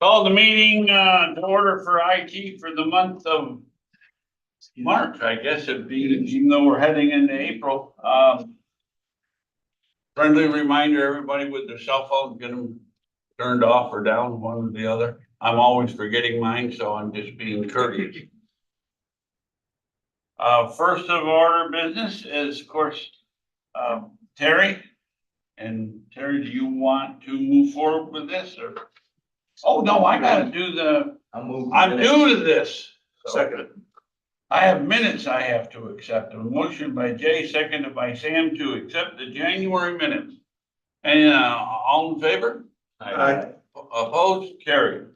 Call the meeting to order for IT for the month of March, I guess it'd be, even though we're heading into April. Friendly reminder, everybody with their cell phone, get them turned off or down, one or the other. I'm always forgetting mine, so I'm just being courteous. First of order business is, of course, Terry. And Terry, do you want to move forward with this or? Oh, no, I gotta do I'm new to this. Second. I have minutes I have to accept. A motion by Jay, seconded by Sam to accept the January minutes. And, all in favor? Aye. Opposed? Carried.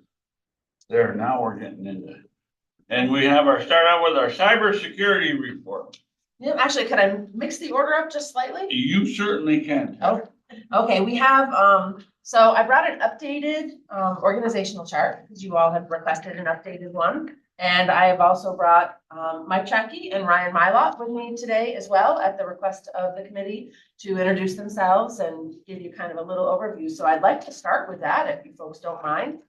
There, now we're getting into it. And we have start out with our cybersecurity report. Yeah, actually, could I mix the order up just slightly? You certainly can. Oh, okay, we have, so I brought an updated, organizational chart, because you all have requested an updated one. And I have also brought, Mike Chackey and Ryan Mylott with me today as well, at the request of the committee, to introduce themselves and give you kind of a little overview. So I'd like to start with that, if you folks don't mind.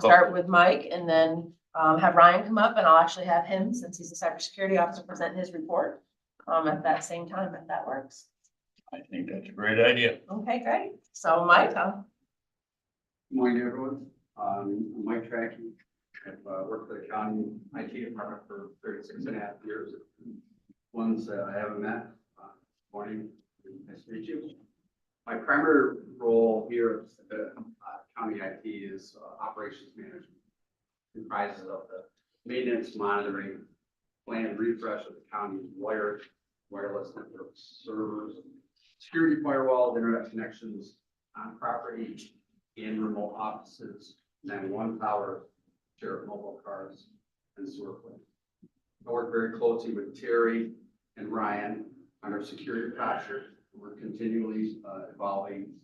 Start with Mike and then, have Ryan come up, and I'll actually have him, since he's a cybersecurity officer, present his report, at that same time, if that works. I think that's a great idea. Okay, great. So Mike, Good morning, everyone. I'm Mike Trackey. I've worked for the county IT department for 36.5 years. Ones that I haven't met, morning, nice to meet you. My primary role here at the county IT is operations management. Comprises of the maintenance, monitoring, planned refresh of the county's wireless networks, servers, security firewalls, internet connections on property and remote offices, and then one tower, share of mobile cars and sewer plants. I work very closely with Terry and Ryan on our security posture. We're continually evolving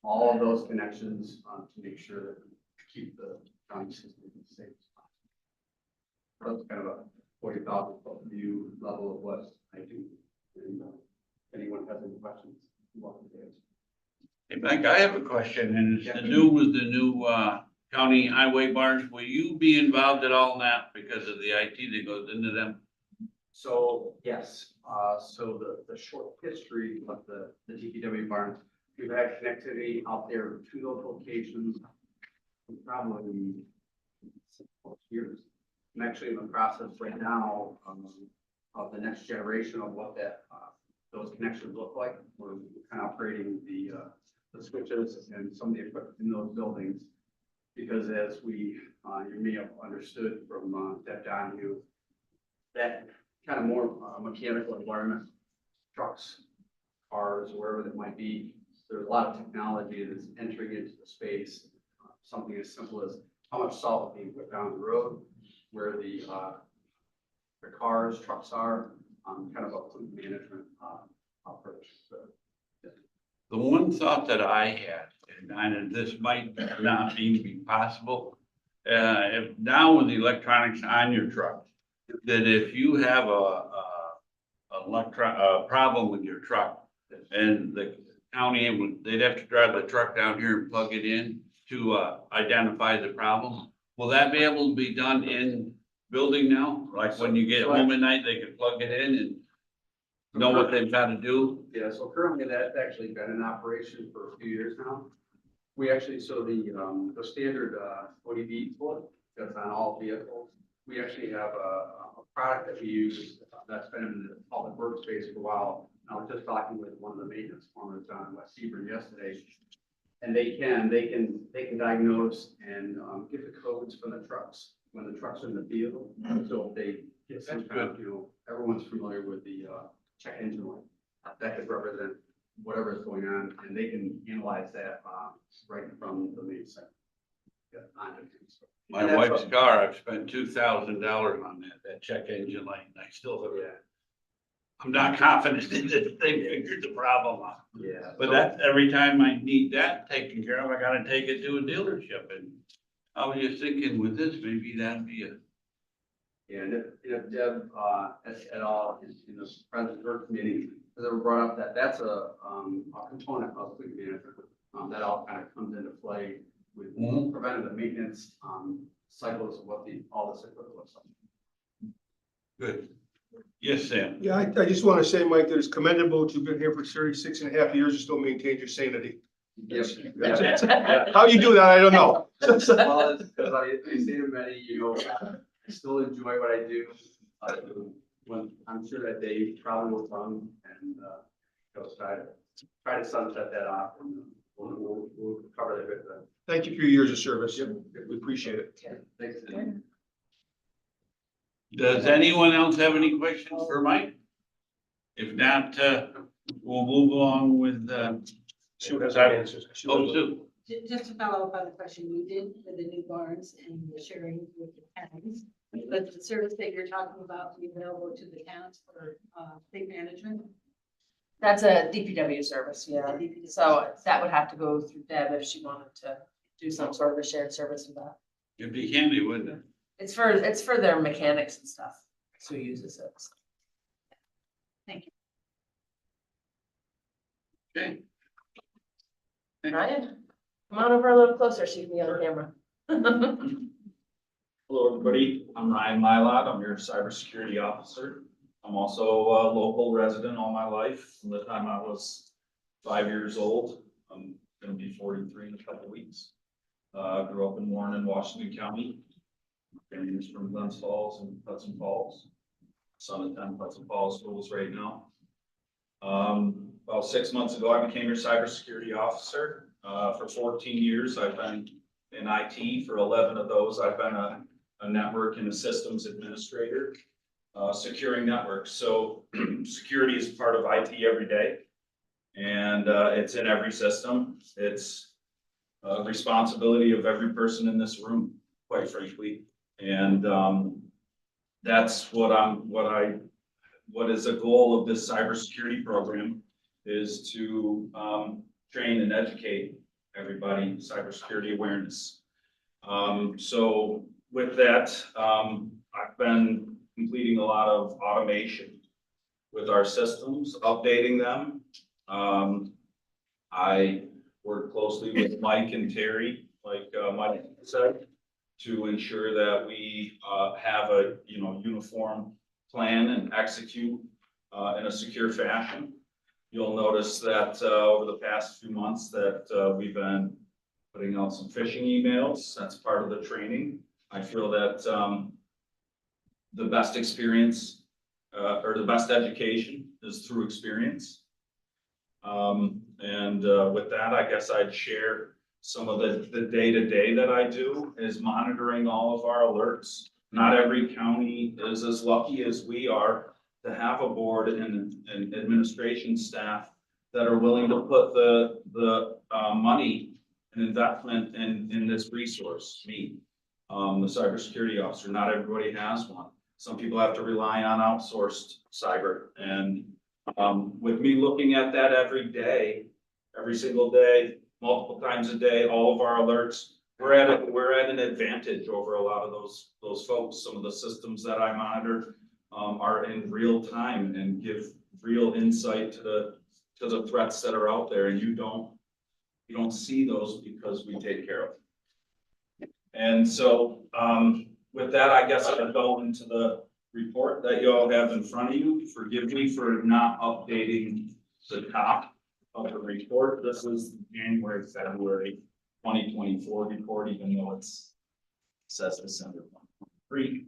all of those connections to make sure that we keep the county system safe. That's kind of a 40,000 foot view level of what I do. And if anyone has any questions, you're welcome to answer. Hey, Mike, I have a question, and it's to do with the new county highway bars. Will you be involved at all in that because of the IT that goes into them? So, yes, so the short history of the DPW barns, we've had connectivity out there to those locations for probably 6+ years. I'm actually in the process right now of the next generation of what those connections look like. We're kind of upgrading the switches and some of the equipment in those buildings. Because as you may have understood from Deb Donahue, that kind of more mechanical environment, trucks, cars, wherever that might be, there's a lot of technology that's entering into the space. Something as simple as how much salt being put down the road, where the cars, trucks are, kind of a fleet management approach. So, yeah. The one thought that I had, and this might not even be possible, if now with the electronics on your truck, that if you have a problem with your truck and the county, they'd have to drive the truck down here and plug it in to identify the problem. Will that be able to be done in building now? Like when you get home at night, they can plug it in and know what they've got to do? Yeah, so currently that's actually been in operation for a few years now. We actually, so the standard ODB book that's on all vehicles, we actually have a product that we use that's been in the public workspace for a while. I was just talking with one of the maintenance foremen on West Hebron yesterday, and they can diagnose and get the codes from the trucks when the trucks are in the field. So if they get some kind of, everyone's familiar with the check engine light. That could represent whatever is going on, and they can analyze that right from the main site. My wife's car, I've spent $2,000 on that check engine light, and I still have it. I'm not confident that they figured the problem out. Yeah. But that's every time I need that taken care of, I gotta take it to a dealership, and I was just thinking with this, maybe that'd be a. Yeah, and if Deb at all in this present work meeting has ever brought up that that's a component of fleet management. That all kind of comes into play with Mhm. preventative maintenance, cycles of what all this equipment looks like. Good. Yes, Sam. Yeah, I just want to say, Mike, that it's commendable that you've been here for 36.5 years and still maintained your sanity. Yes. How you do that, I don't know. Well, it's because I say to many, I still enjoy what I do. When I'm sure that they probably will come and, try to sunset that off, and we'll cover that with them. Thank you for your years of service. We appreciate it. Thanks. Does anyone else have any questions for Mike? If not, we'll move along with, Sue has our answers. oh, Sue. Just to follow up on the question you did for the new barns and the sharing with the towns, but the service that you're talking about will be available to the towns for fleet management. That's a DPW service, yeah. So that would have to go through Deb if she wanted to do some sort of a shared service with that. It'd be handy, wouldn't it? It's for their mechanics and stuff. Who uses it. Okay. Ryan, come on over a little closer so you can be on camera. Hello, everybody. I'm Ryan Mylott. I'm your cybersecurity officer. I'm also a local resident all my life, from the time I was 5 years old. I'm gonna be 43 in a couple weeks. Grew up in Warren in Washington County. Families from Glens Falls and Hudson Falls. Son attends Hudson Falls schools right now. About 6 months ago, I became your cybersecurity officer. For 14 years, I've been in IT. For 11 of those, I've been a network and a systems administrator, securing networks. So security is part of IT every day, and it's in every system. It's a responsibility of every person in this room, quite frankly. And that's what is a goal of this cybersecurity program, is to train and educate everybody in cybersecurity awareness. So with that, I've been completing a lot of automation with our systems, updating them. I work closely with Mike and Terry, like Mike said, to ensure that we have a uniform plan and execute in a secure fashion. You'll notice that over the past few months that we've been putting out some phishing emails. That's part of the training. I feel that the best experience or the best education is through experience. With that, I guess I'd share some of the day-to-day that I do is monitoring all of our alerts. Not every county is as lucky as we are to have a board and administration staff that are willing to put the money and investment in this resource, me, the cybersecurity officer. Not everybody has one. Some people have to rely on outsourced cyber. And with me looking at that every day, every single day, multiple times a day, all of our alerts, we're at an advantage over a lot of those folks. Some of the systems that I monitor are in real time and give real insight to the threats that are out there, and you don't see those because we take care of them. And so with that, I guess I'll go into the report that you all have in front of you. Forgive me for not updating the top of the report. This is January, February 2024 report, even though it says December 2023.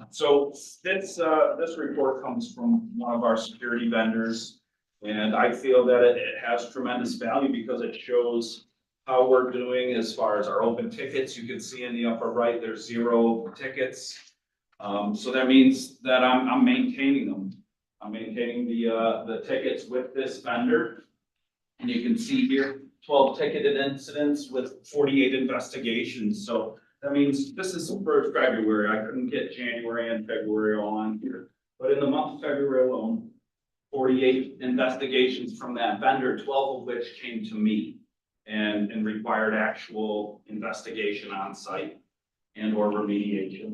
So this report comes from one of our security vendors, and I feel that it has tremendous value because it shows how we're doing as far as our open tickets. You can see in the upper right, there's 0 tickets. So that means that I'm maintaining them. I'm maintaining the tickets with this vendor. And you can see here, 12 ticketed incidents with 48 investigations. So that means this is for February. I couldn't get January and February all on here. But in the month of February alone, 48 investigations from that vendor, 12 of which came to me and required actual investigation on site and or remediation.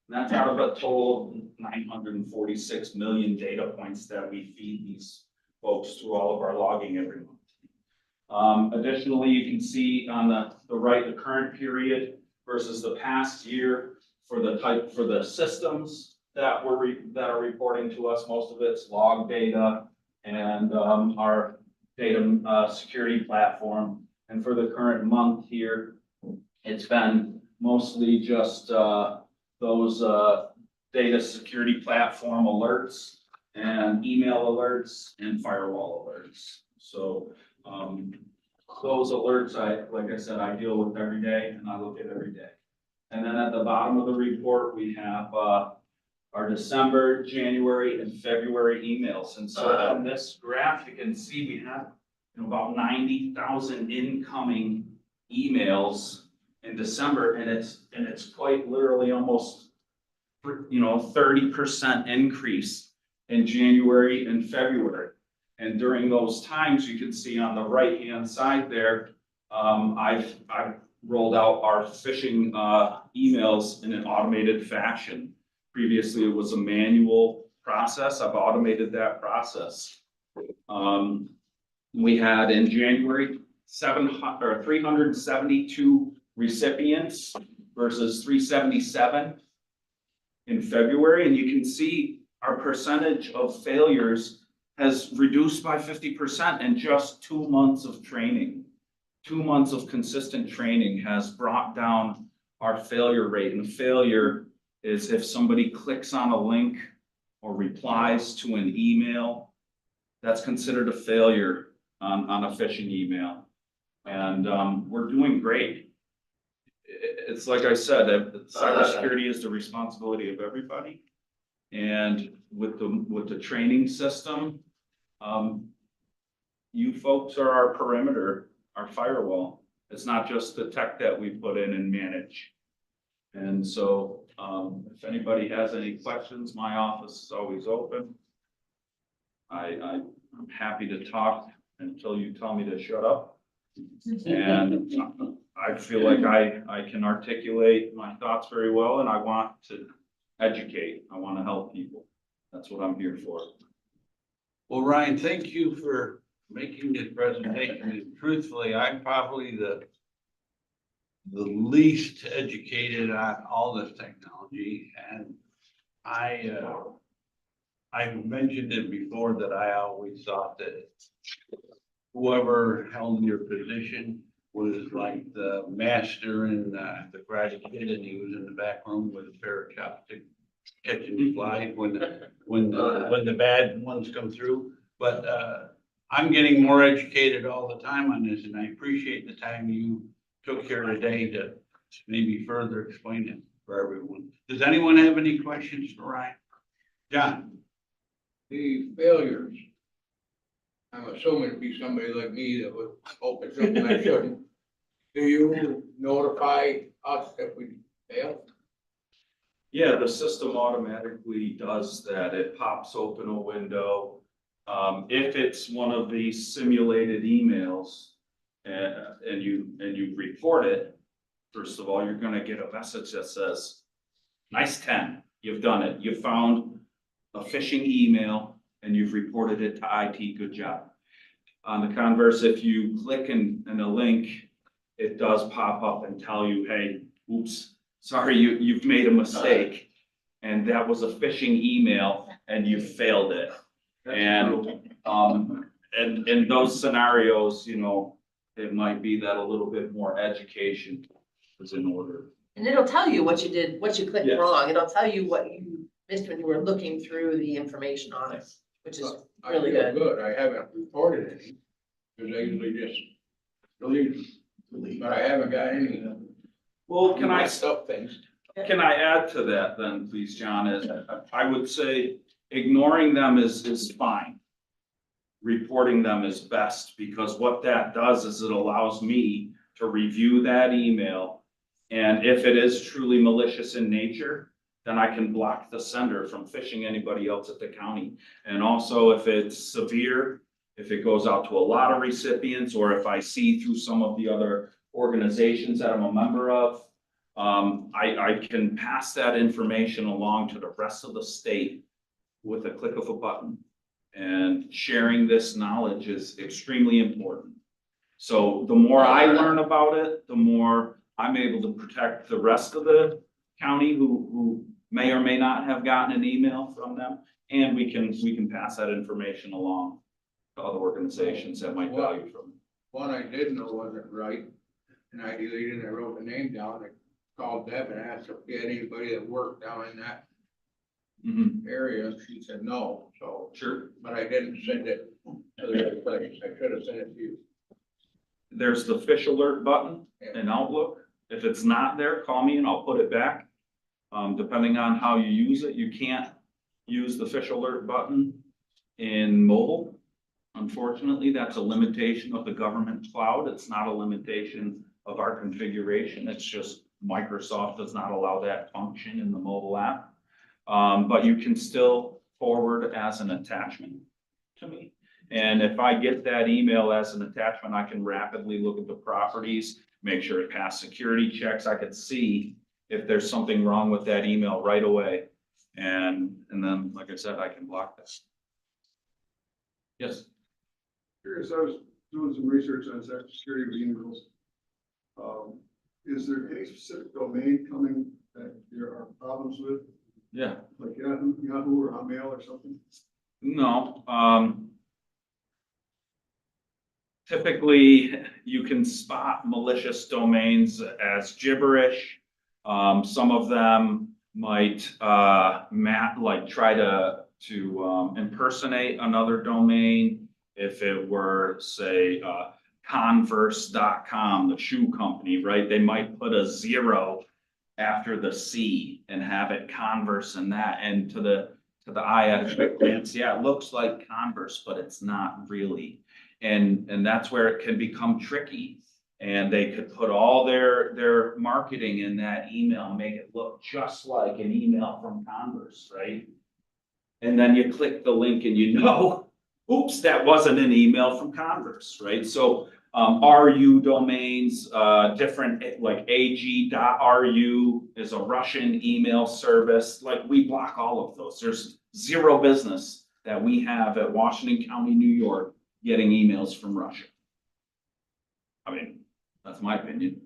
And that's out of a total of 946 million data points that we feed these folks through all of our logging every month. Additionally, you can see on the right, the current period versus the past year for the systems that that are reporting to us. Most of it's log data and, our data, security platform. And for the current month here, it's been mostly just, those, data security platform alerts and email alerts and firewall alerts. So, those alerts, like I said, I deal with every day and I look at every day. And then at the bottom of the report, we have, our December, January, and February emails. And so on this graph, you can see we have, about 90,000 incoming emails in December, and it's quite literally almost, 30% increase in January and February. And during those times, you can see on the right-hand side there, I've rolled out our phishing emails in an automated fashion. Previously, it was a manual process. I've automated that process. We had in January 372 recipients versus 377 in February, and you can see our percentage of failures has reduced by 50% in just 2 months of training. 2 months of consistent training has brought down our failure rate, and failure is if somebody clicks on a link or replies to an email, that's considered a failure on a phishing email. And we're doing great. It's like I said, cybersecurity is the responsibility of everybody. And with the training system, you folks are our perimeter, our firewall. It's not just the tech that we put in and manage. And so, if anybody has any questions, my office is always open. I'm happy to talk until you tell me to shut up. And I feel like I can articulate my thoughts very well, and I want to educate. I want to help people. That's what I'm here for. Well, Ryan, thank you for making this presentation. And truthfully, I'm probably the least educated on all this technology, and I've mentioned it before that I always thought that whoever held your position was like the master in the Karate Kid, and he was in the back room with a pair of chopsticks catching the flies when the bad ones come through. But I'm getting more educated all the time on this, and I appreciate the time you took here today to maybe further explain it for everyone. Does anyone have any questions for Ryan? John? The failures. I'm assuming it'd be somebody like me that would open something I shouldn't. Do you notify us if we fail? Yeah, the system automatically does that. It pops open a window. If it's one of these simulated emails and you report it, first of all, you're gonna get a message that says, nice 10, you've done it. You found a phishing email and you've reported it to IT, good job. On the converse, if you click in a link, it does pop up and tell you, hey, oops, sorry, you've made a mistake. And that was a phishing email and you failed it. And in those scenarios, it might be that a little bit more education is in order. And it'll tell you what you did, what you clicked Yes. wrong. It'll tell you what you missed when you were looking through the information on it, which is I really feel good. I haven't reported any, because I usually just delete them. But I haven't got any. Well, can I messed up things? Can I add to that then, please, John, is I would say ignoring them is fine. Reporting them is best, because what that does is it allows me to review that email. And if it is truly malicious in nature, then I can block the sender from phishing anybody else at the county. And also if it's severe, if it goes out to a lot of recipients, or if I see through some of the other organizations that I'm a member of, I can pass that information along to the rest of the state with a click of a button. And sharing this knowledge is extremely important. So the more I learn about it, the more I'm able to protect the rest of the county who may or may not have gotten an email from them. And we can pass that information along to other organizations that might value from it. One I did know wasn't right, and I deleted, I wrote the name down, I called Deb and asked if we had anybody that worked down in that Mhm, area, she said no, so, sure. but I didn't send it to the other place, I should have sent it to you. There's the fish alert button in Outlook. If it's not there, call me and I'll put it back. Depending on how you use it, you can't use the fish alert button in mobile. Unfortunately, that's a limitation of the government cloud. It's not a limitation of our configuration. It's just Microsoft does not allow that function in the mobile app. But you can still forward as an attachment to me. And if I get that email as an attachment, I can rapidly look at the properties, make sure it passed security checks. I could see if there's something wrong with that email right away. And then, like I said, I can block this. Yes. Curious, I was doing some research on cybersecurity with emails. Is there any specific domain coming that there are problems with, Yeah. like Yahoo or Hotmail or something? No, typically you can spot malicious domains as gibberish. Some of them might, try to impersonate another domain. If it were, say, Converse.com, the shoe company, right? They might put a 0 after the C and have it Converse in that, and to the eye at a quick glance, yeah, it looks like Converse, but it's not really. And that's where it can become tricky. And they could put all their marketing in that email, make it look just like an email from Converse, right? And then you click the link and you know, oops, that wasn't an email from Converse, right? So RU domains, different, like ag.ru is a Russian email service. Like, we block all of those. There's zero business that we have at Washington County, New York, getting emails from Russia. I mean, that's my opinion.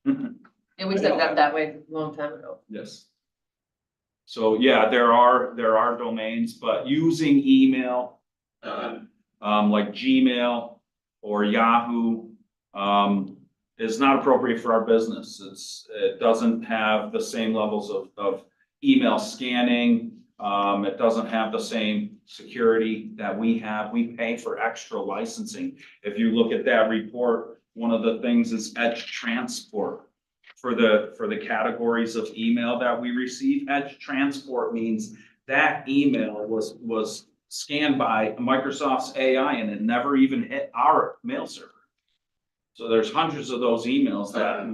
And we set it up that way a long time ago. Yes. So yeah, there are domains, but using email, like Gmail or Yahoo, is not appropriate for our business. It doesn't have the same levels of email scanning. It doesn't have the same security that we have. We pay for extra licensing. If you look at that report, one of the things is edge transport. For the categories of email that we receive, edge transport means that email was scanned by Microsoft's AI and it never even hit our mail server. So there's hundreds of those emails that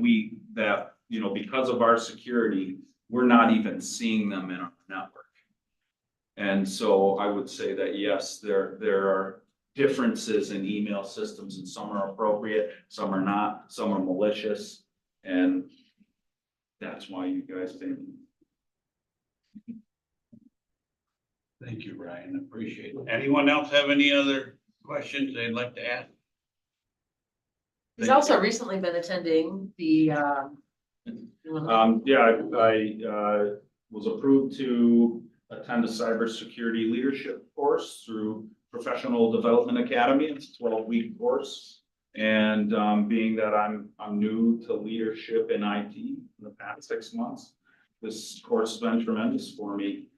because of our security, we're not even seeing them in our network. And so I would say that yes, there are differences in email systems, and some are appropriate, some are not, some are malicious, and that's why you guys think. Thank you, Ryan. Appreciate it. Anyone else have any other questions they'd like to ask? He's also recently been attending the, Yeah, I was approved to attend a cybersecurity leadership course through Professional Development Academy. It's a 12-week course. And being that I'm new to leadership in IT in the past 6 months, this course has been tremendous for me.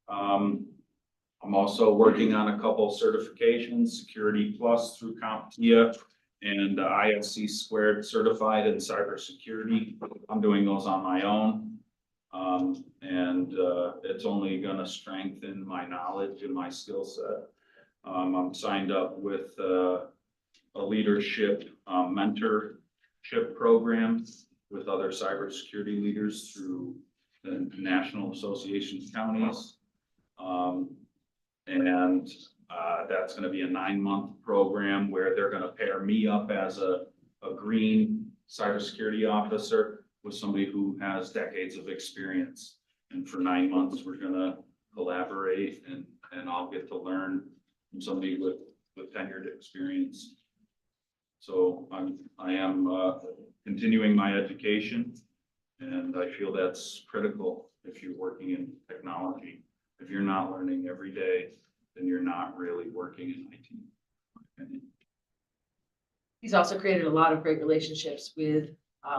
I'm also working on a couple certifications, Security Plus through CompTIA and ISC Squared certified in cybersecurity. I'm doing those on my own. And it's only going to strengthen my knowledge and my skill set. I'm signed up with a leadership mentorship program with other cybersecurity leaders through the National Association of Counties. And that's going to be a 9-month program where they're going to pair me up as a green cybersecurity officer with somebody who has decades of experience. And for 9 months, we're going to collaborate and I'll get to learn from somebody with tenured experience. So I am continuing my education, and I feel that's critical if you're working in technology. If you're not learning every day, then you're not really working in IT. He's also created a lot of great relationships with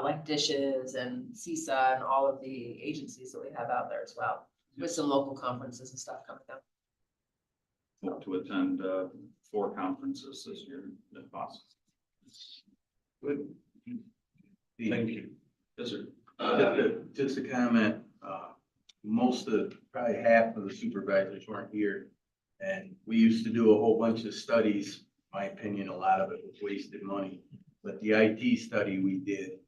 like Dishes and CISA and all of the agencies that we have out there as well, with some local conferences and stuff coming up. Hope to attend 4 conferences this year if possible. Good. Thank you. Yes, sir. Just a comment, probably half of the supervisors weren't here. And we used to do a whole bunch of studies, my opinion, a lot of it was wasted money. But the IT study we did,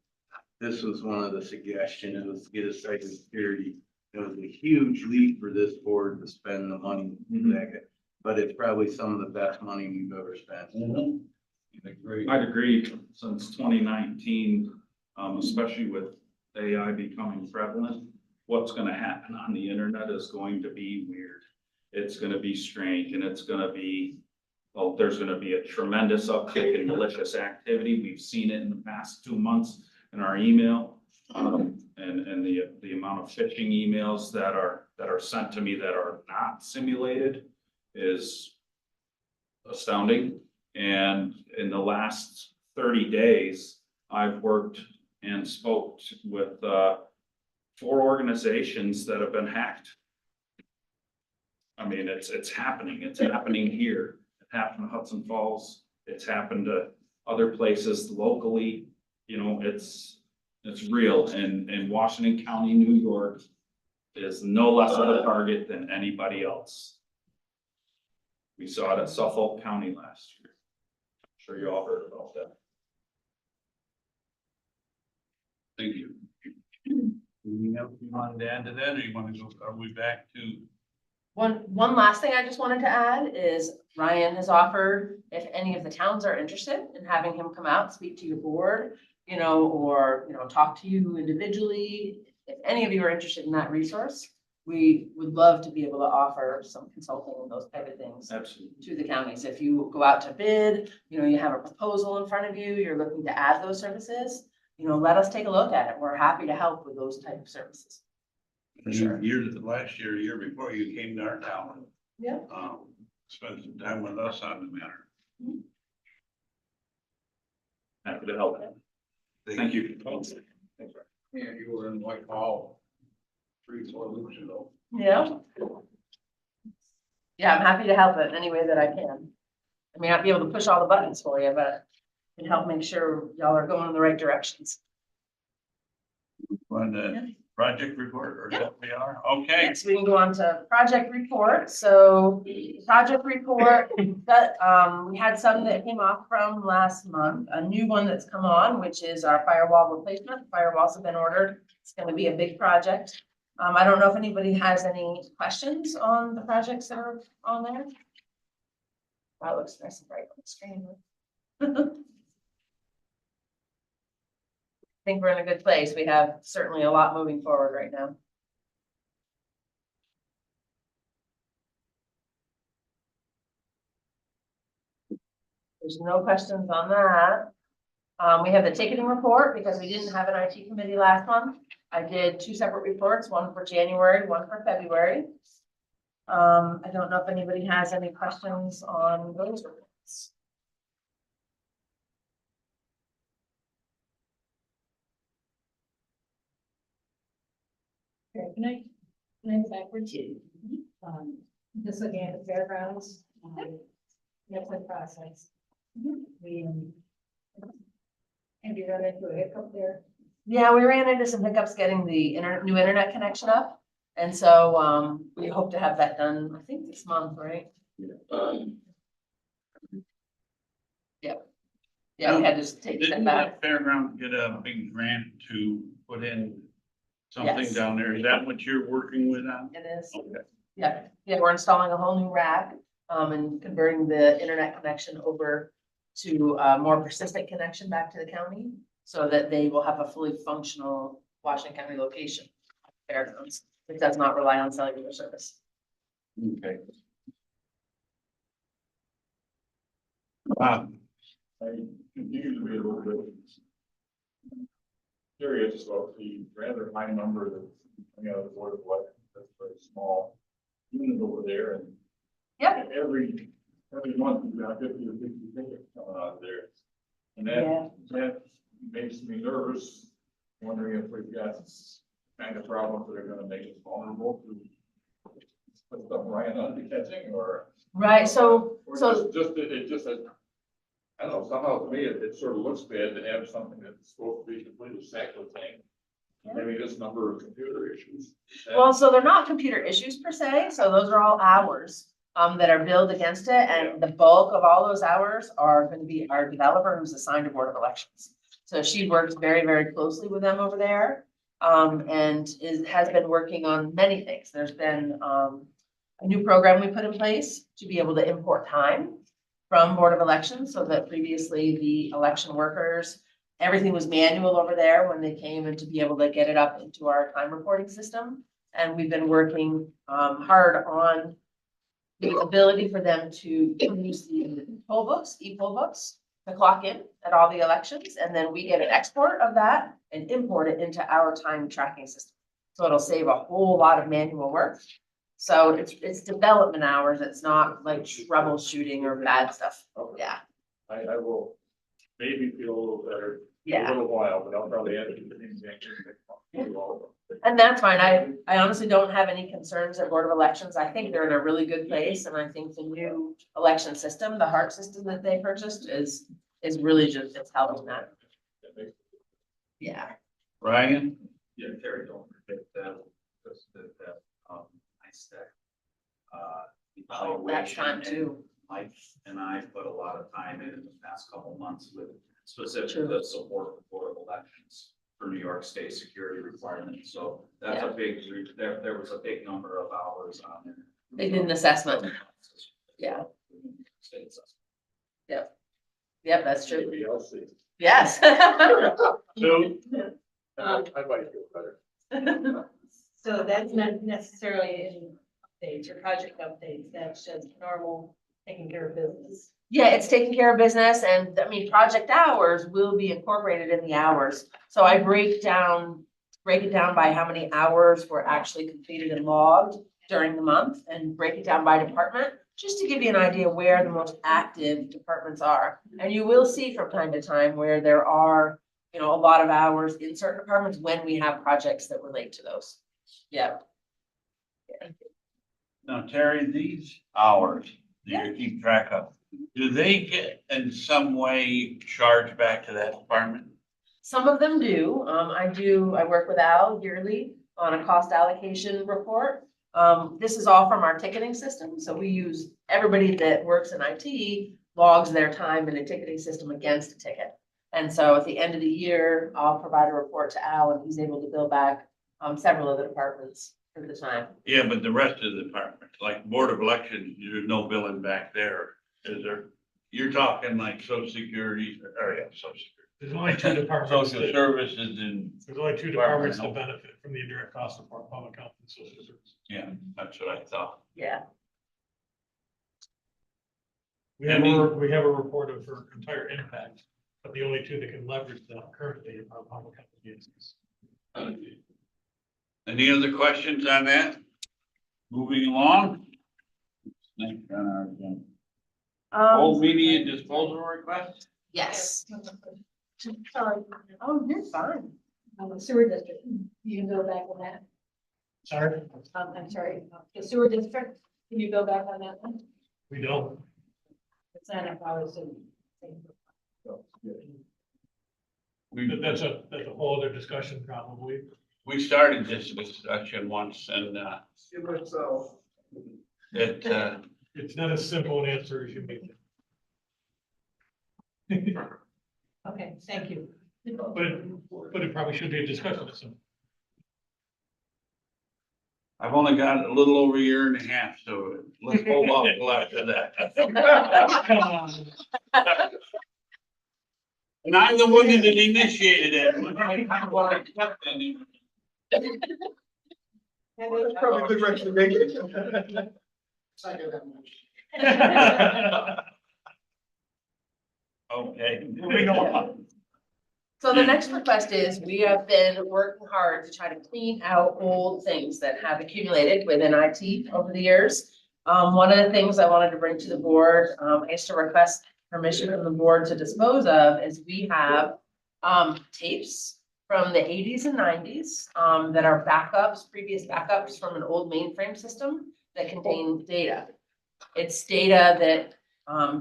this was one of the suggestions, it was to get a cybersecurity. It was a huge leap for this board to spend the money, but it's probably some of the best money we've ever spent. I'd agree, since 2019, especially with AI becoming prevalent, what's gonna happen on the internet is going to be weird. It's gonna be strange, and it's gonna be, well, there's gonna be a tremendous uptick in malicious activity. We've seen it in the past 2 months in our email. And the amount of phishing emails that are sent to me that are not simulated is astounding. And in the last 30 days, I've worked and spoke with 4 organizations that have been hacked. I mean, it's happening. It's happening here. It happened in Hudson Falls. It's happened to other places locally. You know, it's real. And Washington County, New York is no less of a target than anybody else. We saw it at Suffolk County last year. I'm sure you all heard about that. Thank you. Anything else you wanted to add to that, or you want to go, are we back to? One last thing I just wanted to add is Ryan has offered, if any of the towns are interested in having him come out, speak to your board, or, talk to you individually. If any of you are interested in that resource, we would love to be able to offer some consulting and those type of things Absolutely. to the counties. If you go out to bid, you have a proposal in front of you, you're looking to add those services, let us take a look at it. We're happy to help with those type of services. For sure. Last year before, you came to our town. Yeah. Spent some time with us on the matter. Happy to help. Thank you. Yeah, you were in Whitehall 3-4 weeks ago. Yeah. Yeah, I'm happy to help it in any way that I can. I may not be able to push all the buttons for you, but I can help make sure y'all are going in the right directions. On the project report, or that we are, okay. Yes, we can go on to project report. So project report that, we had some that came off from last month, a new one that's come on, which is our firewall replacement. Firewalls have been ordered. It's going to be a big project. I don't know if anybody has any questions on the projects that are on there. That looks nice and bright on the screen. I think we're in a good place. We have certainly a lot moving forward right now. There's no questions on that. We have the ticketing report because we didn't have an IT committee last month. I did 2 separate reports, one for January, one for February. I don't know if anybody has any questions on those reports. Okay, can I backward too? Just looking at the fairgrounds, the process. We, have you run into a hiccup there? Yeah, we ran into some hiccups getting the new internet connection up. And so, we hope to have that done, I think this month, right? Yeah, we had to just take a step Didn't back. that fairground get a big grant to put in something Yes. down there? Is that what you're working with on? It is. Okay. Yeah, we're installing a whole new rack, and converting the internet connection over to a more persistent connection back to the county, so that they will have a fully functional Washington County location. Fairgrounds, it does not rely on cellular service. Okay. continue to be a little bit curious about the rather high number that's coming out of the Board of Elections. That's very small unit over there, and Yeah. every month we've got 50 or 60 tickets coming out of there. And Yeah. that makes me nervous, wondering if we've got kind of problems that are gonna make us vulnerable to put stuff right on the catching, or. Right, so, Or so, it just, I don't know, somehow to me, it sort of looks bad to have something that's supposed to be completely sacrosanct. Maybe this number of computer issues. well, so they're not computer issues per se, so those are all hours that are billed against it, and the bulk of all those hours are gonna be our developer who's assigned to Board of Elections. So she works very, very closely with them over there, and has been working on many things. There's been, a new program we put in place to be able to import time from Board of Elections, so that previously the election workers, everything was manual over there when they came, and to be able to get it up into our time reporting system. And we've been working hard on the ability for them to use the poll books, e-poll books, to clock in at all the elections, and then we get an export of that and import it into our time tracking system. So it'll save a whole lot of manual work. So it's development hours, it's not like troubleshooting or bad stuff. Yeah, I will maybe feel a little better in a yeah. little while, but I'll probably add it to the things next month. And that's fine. I honestly don't have any concerns at Board of Elections. I think they're in a really good place, and I think the new election system, the HART system that they purchased is really just, it's helping that. Yeah. Ryan? Yeah, Terry, don't forget that, just that, ISTEC. Oh, that's time evaluation, too. Mike and I put a lot of time in the past couple months with specific True. the support for elections for New York State security requirements. So that's a big, there was a big number of hours on there. They did an assessment. Yeah. State assessment. Yep, that's true. Maybe I'll see. Yes. So. Um, I might feel better. So that's not necessarily in updates or project updates, that's just normal taking care of business. Yeah, it's taking care of business, and I mean, project hours will be incorporated in the hours. So I break it down by how many hours were actually completed and logged during the month, and break it down by department, just to give you an idea where the most active departments are. And you will see from time to time where there are, a lot of hours in certain departments when we have projects that relate to those. Yeah. Now, Terry, these hours that you keep track of, do they get in some way charged back to that department? Some of them do. I work with Al yearly on a cost allocation report. This is all from our ticketing system. So we use, everybody that works in IT logs their time in a ticketing system against a ticket. And so at the end of the year, I'll provide a report to Al, and he's able to bill back several of the departments for the time. Yeah, but the rest of the departments, like Board of Elections, there's no billing back there, is there? You're talking like social security, social security. There's only two departments. Social services and, There's only two departments that benefit from the indirect cost of public health and social services. yeah, that's what I thought. Yeah. We have a report of her entire impact, but the only two that can leverage that currently are public health agencies. Any other questions on that? Moving along. Next on our agenda. Old media disposal request? Yes. Sorry. Oh, you're fine. The sewer district, you can go back on that. Sorry, I'm sorry, the sewer district, can you go back on that one? we don't. It's not a policy. That's a whole other discussion probably. We started this discussion once and, it, It's not as simple an answer as you may think. Okay, thank you. But it probably should be a discussion of some. I've only got a little over a year and a half, so let's hold off till after that. Come on. And I'm the one that initiated it. What I kept in That's probably a good direction to make it. Okay, moving on. So the next request is, we have been working hard to try to clean out old things that have accumulated within IT over the years. One of the things I wanted to bring to the board, I used to request permission from the board to dispose of, is we have tapes from the eighties and nineties, that are backups, previous backups from an old mainframe system that contain data. It's data that,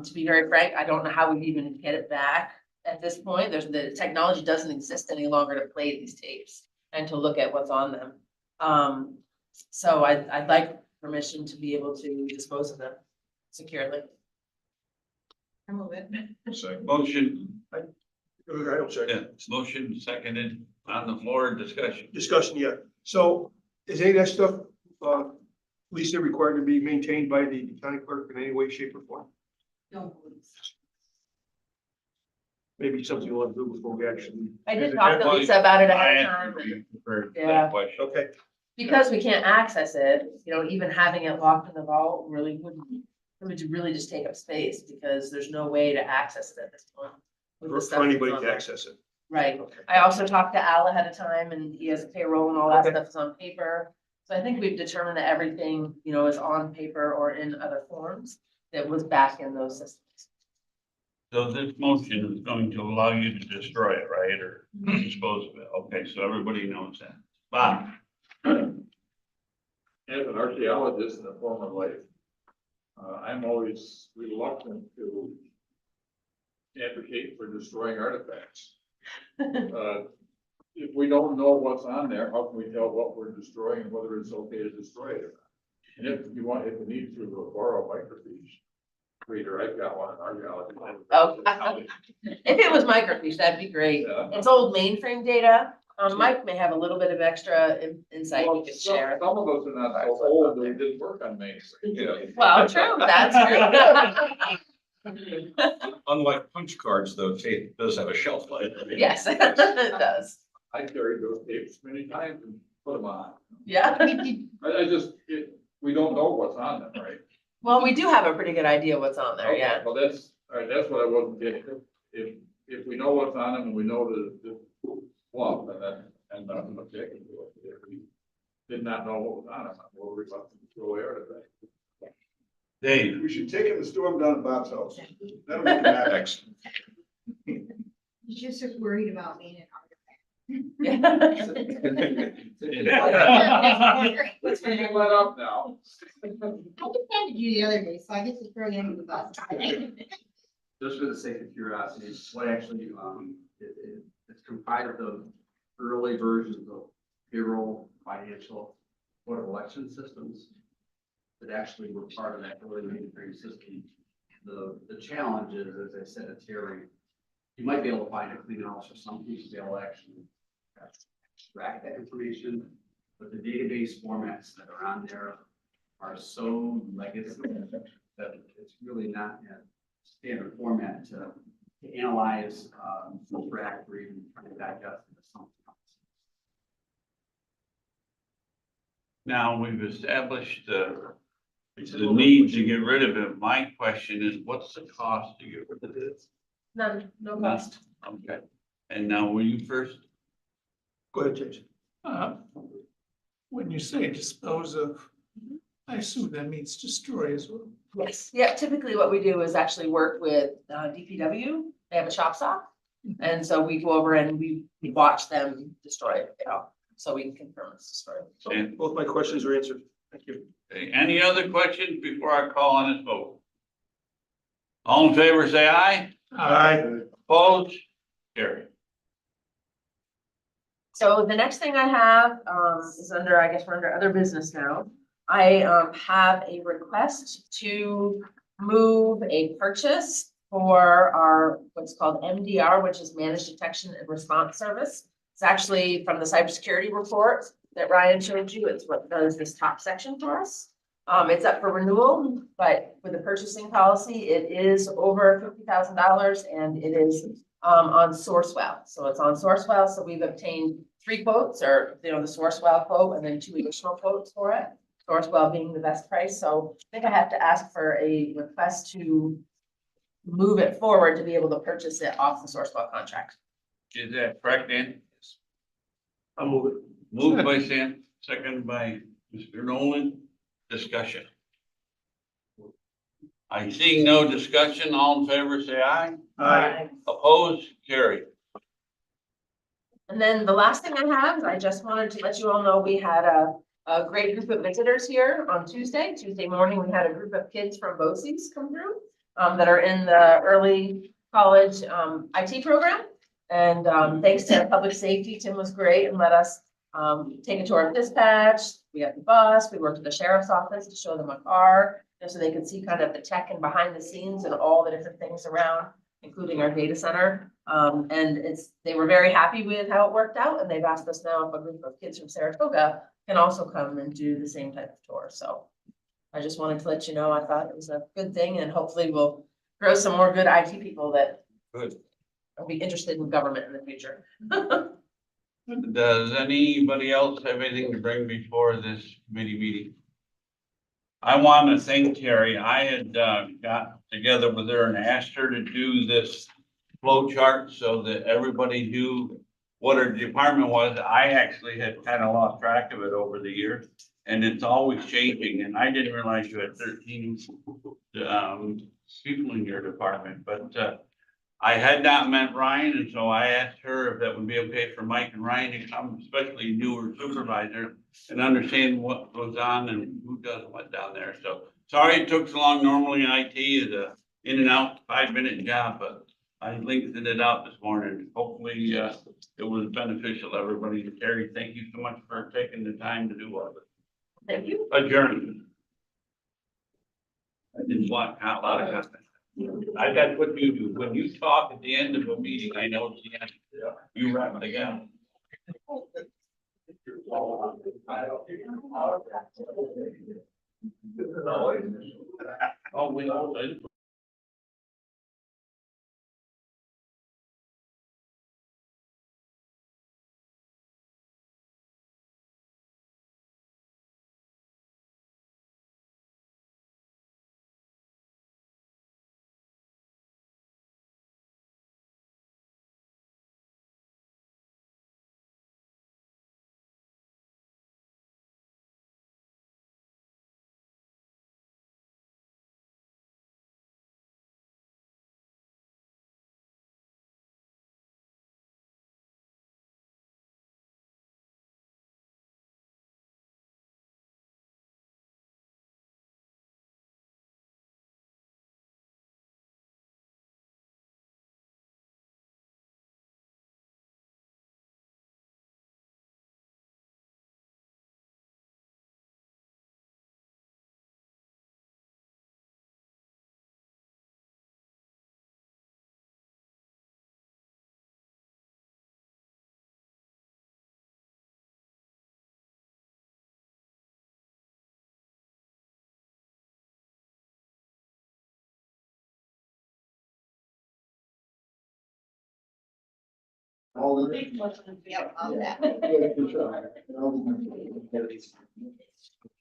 to be very frank, I don't know how we'd even get it back at this point. The technology doesn't exist any longer to play these tapes and to look at what's on them. So I'd like permission to be able to dispose of them securely. I move it. Motion, I'll check. yeah, motion seconded on the floor, discussion. Discussion, yeah. So is any of that stuff, Lisa, required to be maintained by the county clerk in any way, shape or form? No. Maybe something we'll have to do before we actually. I did talk to Lisa about it I ahead of answered time. you for Yeah. that question. Okay, Because we can't access it, even having it locked in the vault really wouldn't, it would really just take up space because there's no way to access it at this point. with the stuff for that's anybody on to there. access it. Right. I also talked to Al ahead of time and he has payroll and all that Okay. stuff is on paper. So I think we've determined that everything, is on paper or in other forms that was back in those systems. So this motion is going to allow you to destroy it, right, or dispose of it? Okay, so everybody knows that. Bob? As an archaeologist in a former life, I'm always reluctant to advocate for destroying artifacts. If we don't know what's on there, how can we tell what we're destroying and whether it's okay to destroy it or not? And if you need to borrow a microfiche reader, I've got one in archaeology. Oh. If it was microfiche, that'd be great. Yeah. It's old mainframe data. Mike may have a little bit of extra insight Well, he could share. Some of us are not so old that we didn't work on mainframe. Well, true, that's true. Unlike punch cards, though, tape does have a shelf life. Yes, it does. I carried those tapes many times and put them on. Yeah. We don't know what's on them, right? Well, we do have a pretty good idea what's on there, Okay, yeah. well, that's, all right, that's what I wasn't getting. If we know what's on them and we know the fluff, and I'm objecting to it. If we did not know what was on them, I'm more reluctant to throw air at that. Dave? We should take it and store them down at Bob's house. That'll make it happen. He's just worried about being an Let's get it let up now. I just handed you the other day, so I get to throw you under the bus. Just for the sake of curiosity, what actually, it's comprised of early versions of payroll, financial, board of election systems that actually were part of that early mainframe system. The challenge is, as I said, it's hearing, you might be able to find a clean house or something to be able to actually extract that information, but the database formats that are on there are so legacy that it's really not a standard format to analyze, subtract, or even try to digest into something else. Now, we've established the need to get rid of it. My question is, what's the cost to get rid of this? None, no cost. Okay, and now will you first? Go ahead, James. When you say dispose of, I assume that means destroy as well. Yes, yeah, typically what we do is actually work with DPW, they have a chop saw. And so we go over and we watch them destroy it, so we can confirm it's destroyed. So both my questions are answered. Thank you. Okay, any other questions before I call on this vote? All in favor, say aye. Aye. Opposed? Carry. So the next thing I have is under, I guess we're under other business now. I have a request to move a purchase for our, what's called MDR, which is Managed Detection and Response Service. It's actually from the cybersecurity report that Ryan showed you. It's what does this top section for us. It's up for renewal, but with the purchasing policy, it is over $50,000 and it is on Sourcewell. So it's on Sourcewell. So we've obtained 3 quotes or, the Sourcewell quote and then 2 additional quotes for it. Sourcewell being the best price. So I think I have to ask for a request to move it forward to be able to purchase it off the Sourcewell contract. Is that correct, Dan? I'll move it. Moved by Sam, second by Mr. Nolan. Discussion. I see no discussion. All in favor, say aye. Aye. Opposed, carried. And then the last thing I have is I just wanted to let you all know we had a great group of visitors here on Tuesday. Tuesday morning, we had a group of kids from BOCES come through that are in the early college IT program. And thanks to public safety, Tim was great and let us take a tour of dispatch. We had the bus, we worked at the sheriff's office to show them a car, so they could see kind of the tech and behind the scenes and all the different things around, including our data center. And they were very happy with how it worked out, and they've asked us now if a group of kids from Saratoga can also come and do the same type of tour. So I just wanted to let you know, I thought it was a good thing, and hopefully we'll grow some more good IT people that Good. will be interested in government in the future. Does anybody else have anything to bring before this committee meeting? I want to thank Terry. I had got together with her and asked her to do this flow chart so that everybody knew what her department was. I actually had kind of lost track of it over the years, and it's always changing. And I didn't realize you had 13 people in your department, but I had not met Ryan, and so I asked her if that would be okay for Mike and Ryan to come, especially newer supervisor, and understand what goes on and who does what down there. So sorry it took so long. Normally IT is a in and out 5-minute job, but I lengthened it out this morning. Hopefully it was beneficial to everybody. Terry, thank you so much for taking the time to do all of it. Thank you. Adjourned. I didn't want a lot of content. That's what you do. When you talk at the end of a meeting, I know it's the end. You wrap it again. Oh, we know.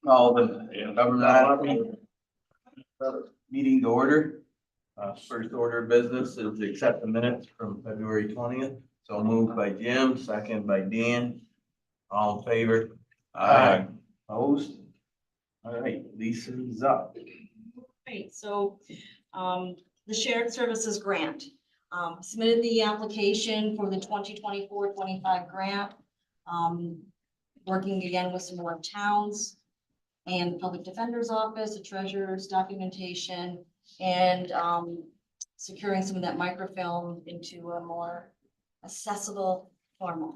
Call the government meeting to order. First order of business is to accept the minutes from February 20th. So moved by Jim, second by Dan. All in favor? Aye. Opposed? All right, Lisa's up. Great, so, the shared services grant, submitted the application for the 2024-25 grant. Working again with some more towns and the public defender's office, the treasurer's documentation, and, securing some of that microfilm into a more accessible format.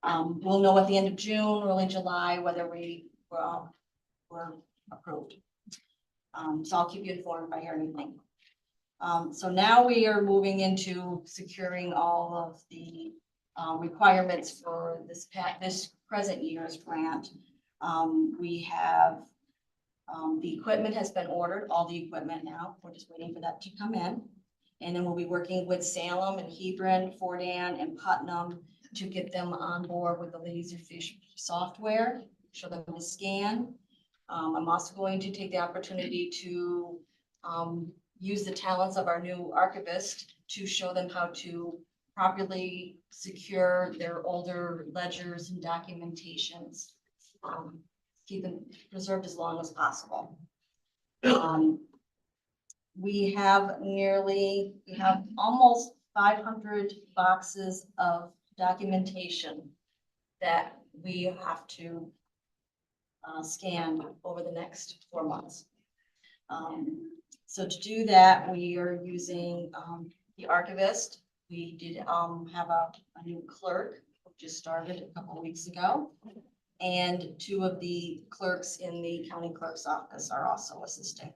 We'll know at the end of June, early July, whether we were approved. So I'll keep you informed if I hear anything. So now we are moving into securing all of the requirements for this present year's grant. We have the equipment has been ordered, all the equipment now. We're just waiting for that to come in. And then we'll be working with Salem and Hebron, Fordan, and Putnam to get them on board with the Laserfish software, show them the scan. I'm also going to take the opportunity to use the talents of our new archivist to show them how to properly secure their older ledgers and documentations. Keep them preserved as long as possible. We have almost 500 boxes of documentation that we have to scan over the next 4 months. So to do that, we are using the archivist. We did have a new clerk who just started a couple of weeks ago. And 2 of the clerks in the county clerk's office are also assisting.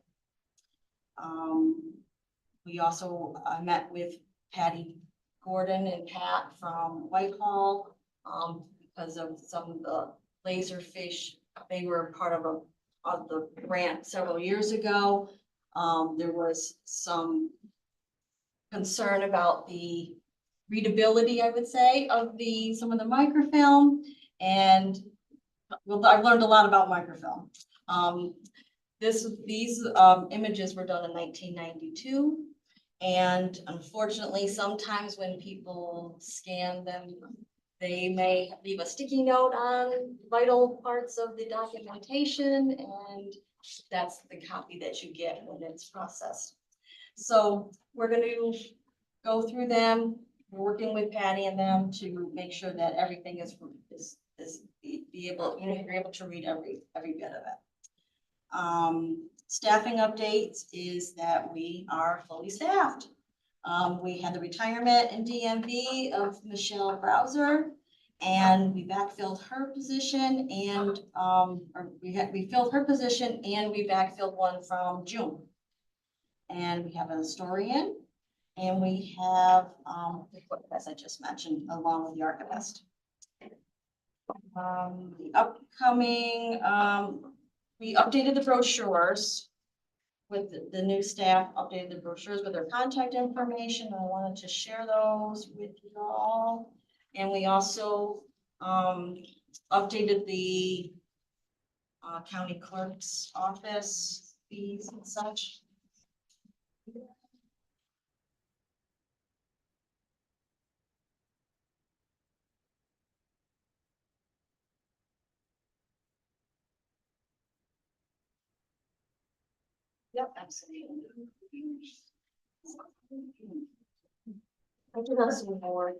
We also met with Patty Gordon and Pat from Whitehall because of some of the laserfish. They were part of the grant several years ago. There was some concern about the readability, I would say, of some of the microfilm. And well, I've learned a lot about microfilm. These images were done in 1992. And unfortunately, sometimes when people scan them, they may leave a sticky note on vital parts of the documentation, and that's the copy that you get when it's processed. So we're going to go through them. We're working with Patty and them to make sure that everything is you're able to read every bit of it. Staffing updates is that we are fully staffed. We had the retirement in DMV of Michelle Browser, and we backfilled her position, and we filled her position, and we backfilled one from June. And we have a historian, and we have as I just mentioned, along with the archivist. The upcoming, we updated the brochures with the new staff, updated the brochures with their contact information. I wanted to share those with you all. And we also updated the county clerk's office fees and such. Yep, absolutely. I do have some more.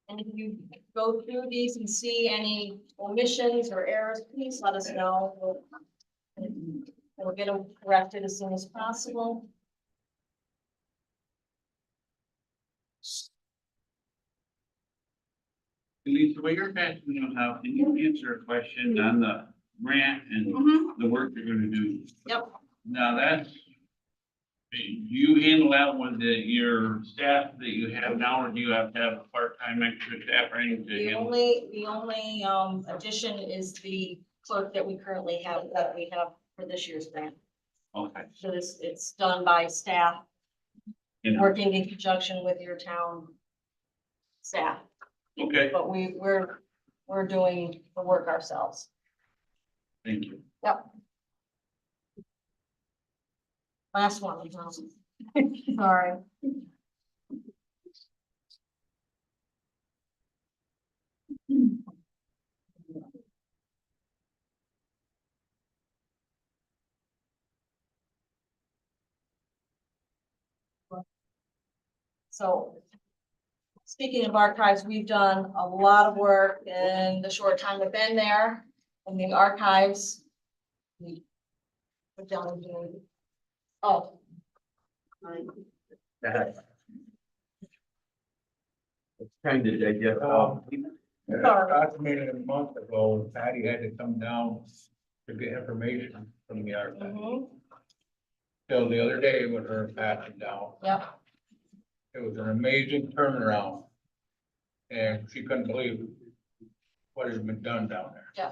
And if you go through these and see any omissions or errors, please let us know. We'll get them corrected as soon as possible. Lisa, while you're passing them out, can you answer a question on the grant and the work you're gonna do? Yep. Now that's, do you handle that with your staff that you have now, or do you have to have a part-time extra staff or anything to The handle? only addition is the clerk that we currently have, for this year's grant. Okay. So it's done by staff, working in conjunction with your town staff. Okay, But we're doing the work ourselves. thank you. Yep. Last one. Sorry. So speaking of archives, we've done a lot of work in the short time we've been there in the archives. We put down here. Oh. It's kind of digest. Approximately a month ago, Patty had to come down to get information from the archive. Till the other day with her passing down. Yep. It was an amazing turnaround. And she couldn't believe what has been done down there. Yeah.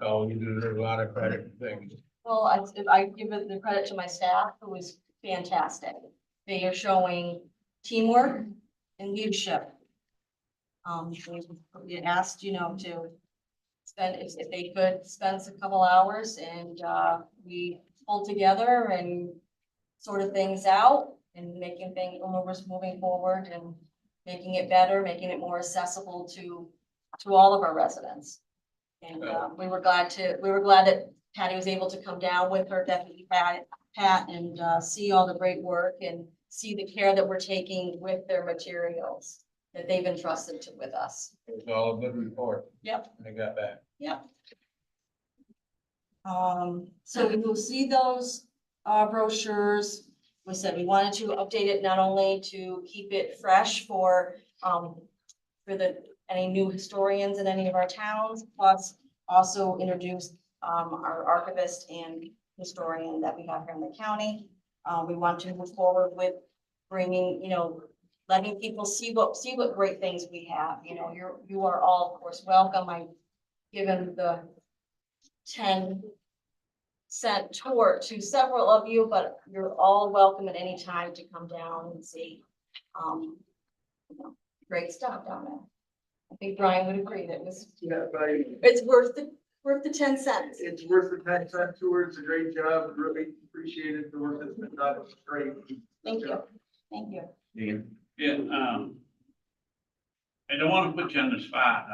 So you deserve a lot of credit and things. Well, I give it the credit to my staff, who is fantastic. They are showing teamwork and leadership. We asked, to spend, if they could spend a couple hours and, we pulled together and sorted things out and making things, moving forward and making it better, making it more accessible to all of our residents. And, we were glad that Patty was able to come down with her deputy Pat and, see all the great work and see the care that we're taking with their materials that they've entrusted with us. It was all a good report. Yep. When they got back. Yep. So we will see those, brochures. We said we wanted to update it not only to keep it fresh for any new historians in any of our towns, plus also introduce, our archivist and historian that we have here in the county. We want to move forward with bringing, letting people see what great things we have. You are all, of course, welcome. I given the 10-cent tour to several of you, but you're all welcome at any time to come down and see, great stuff down there. I think Brian would agree that Yeah, but it's worth the 10 cents. it's worth the 10-cent tour. It's a great job. Really appreciate it. The work that's been done. It's great. Thank you. Thank you. Yeah, I don't want to put you on the spot.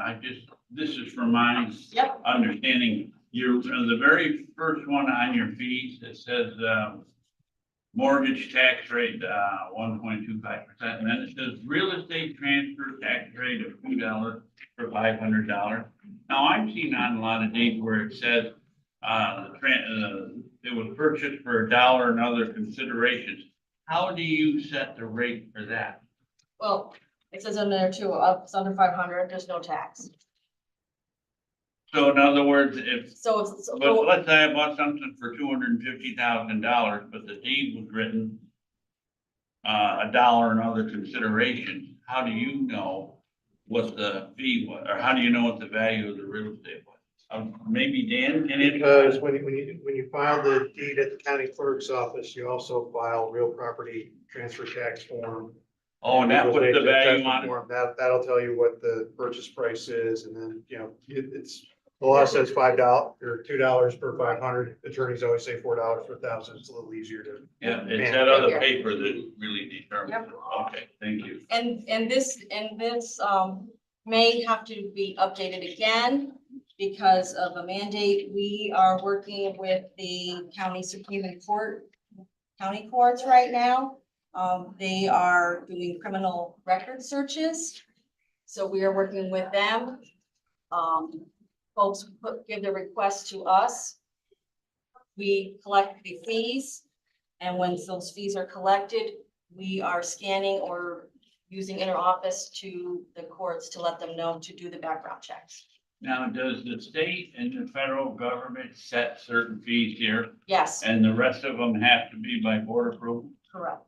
This is from my Yep. understanding. You're the very first one on your fees that says, mortgage tax rate, 1.25%. And then it says real estate transfer tax rate of $2 for $500. Now, I've seen on a lot of deeds where it says, it was purchased for $1 and other considerations. How do you set the rate for that? Well, it says in there too, up, it's under 500, there's no tax. So in other words, if, So it's, but let's say I bought something for $250,000, but the deed was written $1 and other considerations, how do you know what the fee was, or how do you know what the value of the real estate was? Maybe Dan can answer. Because when you file the deed at the county clerk's office, you also file real property transfer tax form. Oh, and that puts the value on it. Form. That'll tell you what the purchase price is, and then, it's, the law says $5 or $2 per 500. Attorneys always say $4 for 1,000. It's a little easier to. Yeah, it's that other paper that really determines. Yep. it. Okay, thank you. and this may have to be updated again because of a mandate. We are working with the county county courts right now. They are doing criminal record searches. So we are working with them. Folks give their request to us. We collect the fees. And when those fees are collected, we are scanning or using interoffice to the courts to let them know to do the background checks. Now, does the state and the federal government set certain fees here, Yes, and the rest of them have to be by board approval? correct.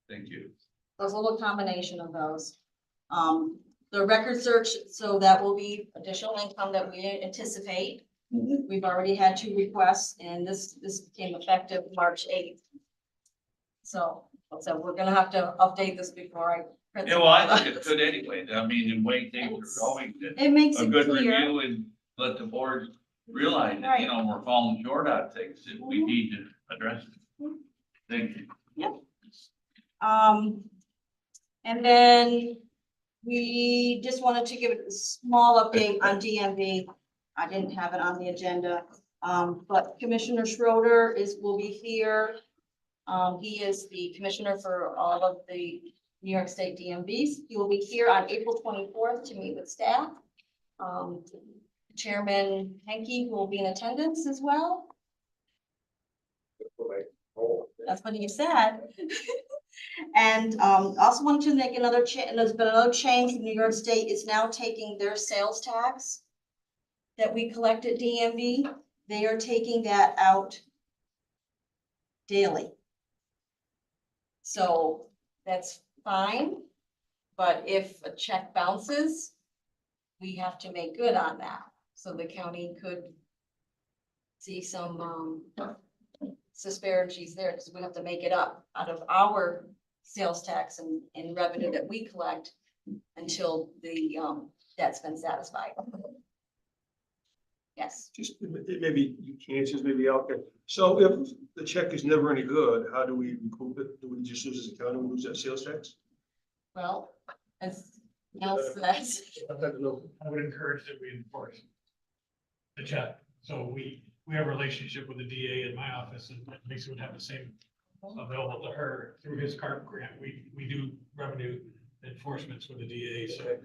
Thank you. There's a little combination of those. The record search, so that will be additional income that we anticipate. We've already had 2 requests and this became effective March 8th. So we're gonna have to update this before I. print Yeah, well, I think it's good anyway. I mean, the way things are going, that It makes a it good clear. review and let the board realize that, we're falling short on things that we need to address. Thank you. And then we just wanted to give a small update on DMV. I didn't have it on the agenda, but Commissioner Schroeder will be here. He is the commissioner for all of the New York State DMVs. He will be here on April 24th to meet with staff. Chairman Henke will be in attendance as well. That's what he said. And also wanted to make another change. There's been another change. New York State is now taking their sales tax that we collect at DMV. They are taking that out daily. So that's fine. But if a check bounces, we have to make good on that. So the county could see some disparities there, because we have to make it up out of our sales tax and revenue that we collect until the debt's been satisfied. Yes, Just, maybe you can answer, this, maybe out there. So if the check is never any good, how do we recoup it? Do we just lose as a county, we lose that sales tax? well, as Nell says, I'd like to know. I would encourage that we enforce the check. So we have a relationship with the DA in my office, and Lisa would have the same available to her through his CARP grant. We do revenue enforcements with the DA, so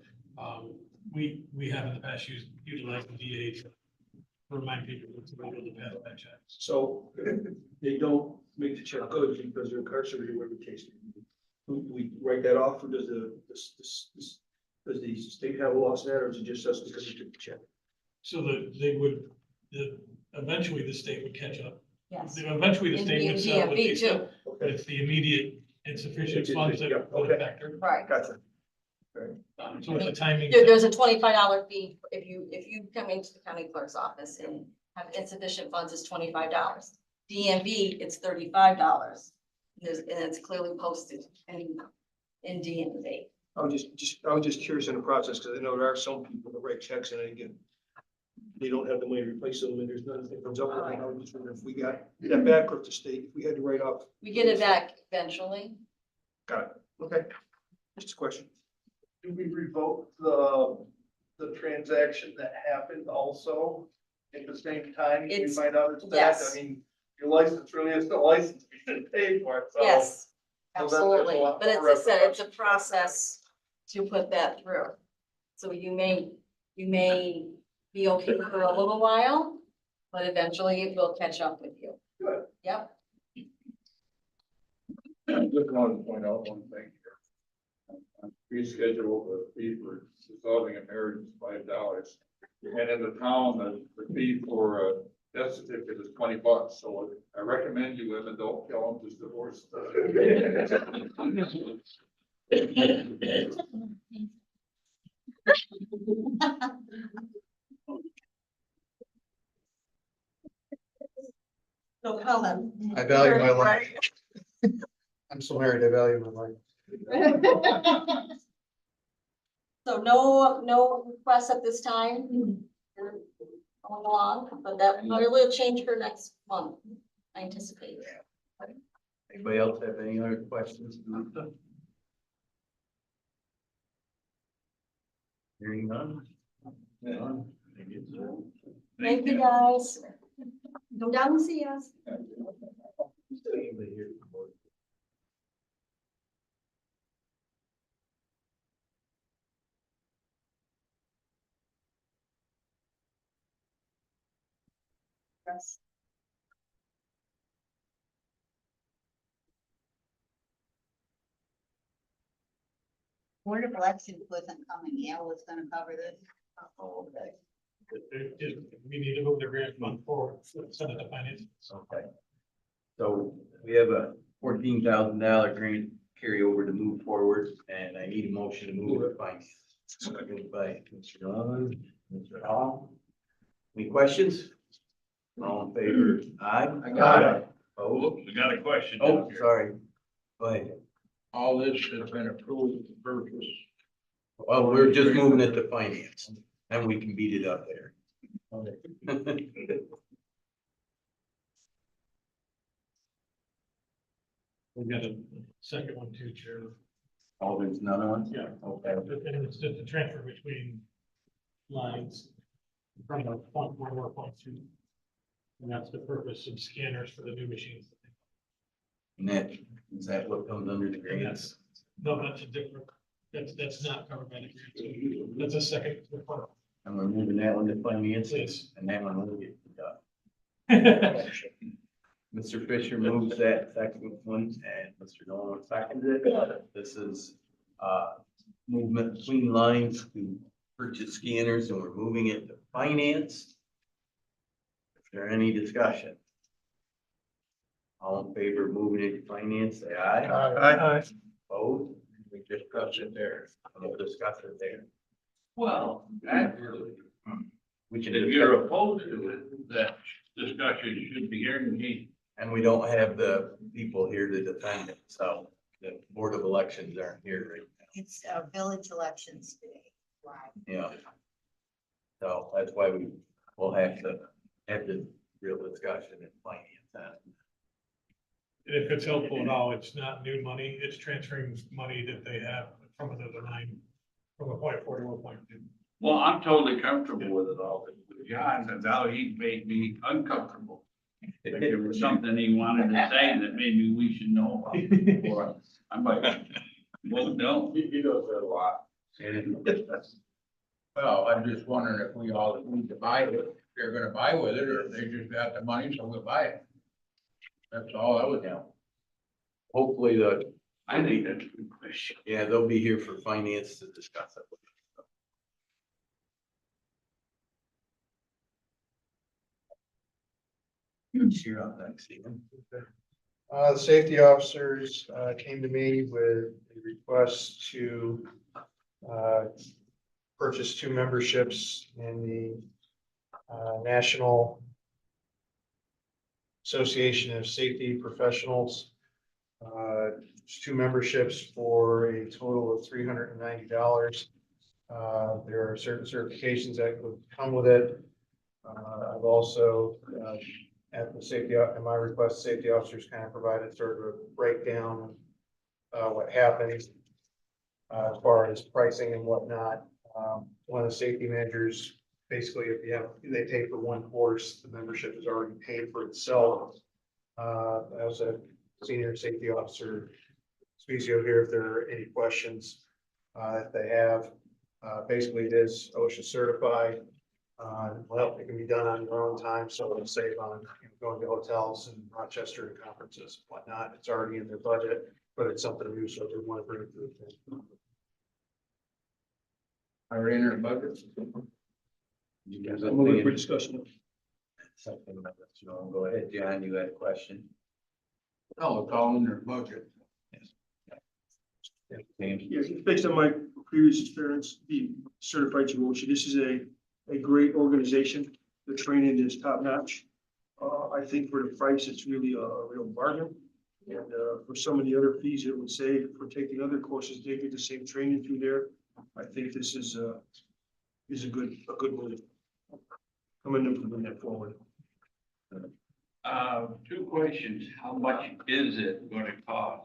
we have in the past utilized the DA to remind people to be able to pass that check. So if they don't make the check good because they're incarcerated, whatever the case may be. Do we write that off, or does does the state have a loss in that, or is it just us because we took the check? So eventually the state would catch up. yes. Eventually the In state would settle the DMV case, too, but it's the immediate insufficient funds that Yeah, would okay. affect her. right. Gotcha. So it's a timing. There's a $25 fee if you come into the county clerk's office and have insufficient funds, it's $25. DMV, it's $35. And it's clearly posted in DMV. I was just curious in the process, because I know there are some people that write checks and again, they don't have the money to replace them, and there's nothing that comes up. I was just wondering if we got that back, or if the state, if we had to write off. We get it back eventually. Got it. Okay. Just a question. Do we revoke the transaction that happened also at the same time? We It's- might understand. yes. I mean, your license really is still licensed, you should pay for it, so. Yes, so then there's a absolutely. lot But more it's a, it's a process to put that through. So you may be okay for a little while, but eventually it will catch up with you. Good. Yep. I just wanted to point out one thing here. On fee schedule, the fee for dissolving a marriage is $5. And in the town, the fee for a death certificate is $20. So I recommend you women don't tell them to divorce. No comment. I value my life. I'm so married, I value my life. So no requests at this time. We're going along, but that will change for next month, I anticipate. Anybody else have any other questions? Hearing none? None. Thank you. Thank you, guys. Come down and see us. Yes. Board of Elections wasn't coming, Yale was gonna cover this. Oh, okay. We need to move the grant fund forward, send it to finance. Okay. So we have a $14,000 grant carryover to move forward, and I need a motion to move it by. Second by Mr. Donovan, Mr. Hall. Any questions? All in favor? Aye. I got it. Oh, We got a question. oh, sorry. Go ahead. All this has been approved to purchase. Well, we're just moving it to finance, and we can beat it up there. We got a second one too, Chair. Oh, there's another one? Yeah. Okay. And it's just a transfer between lines from the point one or point two. And that's the purpose of scanners for the new machines. And that, is that what comes under the grants? No, that's a different, that's not covered by the grant. That's a second. And we're moving that one to finance, Please. and that one will get done. Mr. Fisher moves that second one, and Mr. Nolan seconds it. This is, movement between lines to purchase scanners, and we're moving it to finance. Is there any discussion? All in favor of moving it to finance, say aye. Aye. Opposed? We discuss it there, we'll discuss it there. Well, actually, We can if discuss, you're opposed to it, that discussion should be guaranteed. and we don't have the people here to defend it, so the Board of Elections aren't here right now. It's our village elections day. Yeah. So that's why we will have the real discussion and finance that. And if it's helpful at all, it's not new money, it's transferring money that they have from another line, from a point 4 to a point 2. Well, I'm totally comfortable with it all, but John, now he made me uncomfortable. If there was something he wanted to say that maybe we should know about before, I'm like, well, no. He does that a lot. Well, I'm just wondering if we all need to buy it, if they're gonna buy with it, or if they just got the money, so we'll buy it. That's all I would know. Hopefully I think that's a good question. yeah, they'll be here for finance to discuss it. You're up next, Stephen. The safety officers, came to me with a request to, purchase 2 memberships in the, National Association of Safety Professionals. It's 2 memberships for a total of $390. There are certain certifications that would come with it. I've also, at the safety, at my request, safety officers kind of provided sort of a breakdown of what happens as far as pricing and whatnot. One of the safety managers, basically, if you have, they pay for 1 course, the membership is already paid for itself. I was a senior safety officer, Spezio here, if there are any questions that they have. Basically, it is OSHA certified. Well, it can be done on your own time, so it'll save on going to hotels in Rochester and conferences and whatnot. It's already in their budget, but it's something new, so they want to bring it to the. Are in our budget? You guys I'm looking for have discussion. something about this, so go ahead, John, you had a question? No, it's all in their budget. James? Yes, based on my previous experience being certified to OSHA, this is a great organization. The training is top notch. I think for the price, it's really a real bargain. And, for some of the other fees, it would say for taking other courses, they get the same training through there. I think this is a good move. I'm gonna implement that forward. 2 questions. How much is it gonna cost?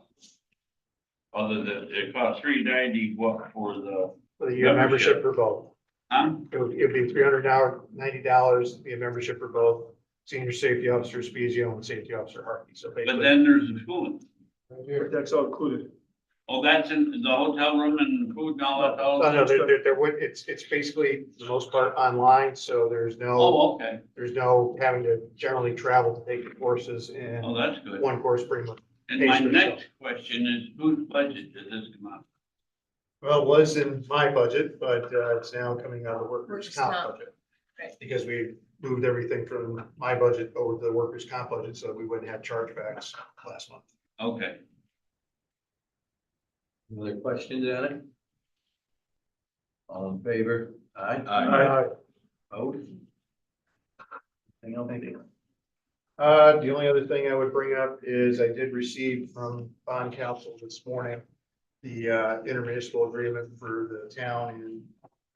Other than, it costs $390, what for the, For the year membership for both. huh? It'd be $390, be a membership for both senior safety officer Spezio and safety officer Harkey. So But basically, then there's the schooling. That's all included. Oh, that's in the hotel room and food and all that? all oh, no, that? there would, it's basically for the most part online, so there's no, Oh, okay. there's no having to generally travel to take the courses, and Oh, that's good. one course pretty much. And my next question is, whose budget does this come out? Well, it was in my budget, but it's now coming out of the workers' Workers' comp comp. budget. Right. Because we moved everything from my budget over to the workers' comp budget, so we wouldn't have chargebacks last month. Okay. Any other questions on it? All in favor? Aye. Opposed? Anything else, anything? The only other thing I would bring up is I did receive from bond council this morning the intermunicipal agreement for the town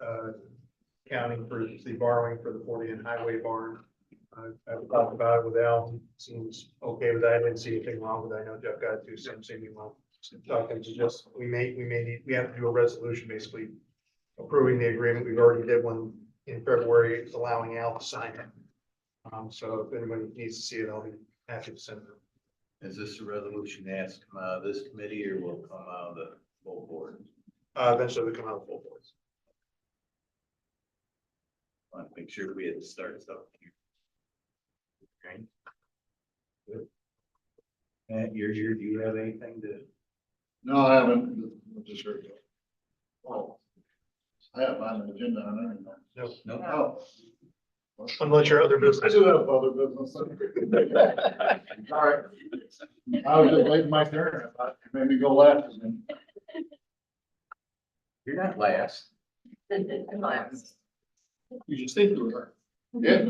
and county for the borrowing for the 40 highway barn. I've talked about it with Al. He seems okay with that. I didn't see anything wrong with it. I know Jeff got it too. Same thing. Well, talking to just, we have to do a resolution basically approving the agreement. We've already did one in February allowing Al to sign it. So if anybody needs to see it, I'll be happy to send it. Is this a resolution that has to come out of this committee or will come out of the full board? Eventually we come out of full boards. I want to make sure we had to start stuff here. Okay. Good. And do you have anything to? No, I haven't, just heard it. Oh. I have on the agenda, I don't know. No, Oh. unless your other I business. do have other business. All right. I was just waiting my turn. I thought you made me go last again. You're not last. You just think you were. Yeah.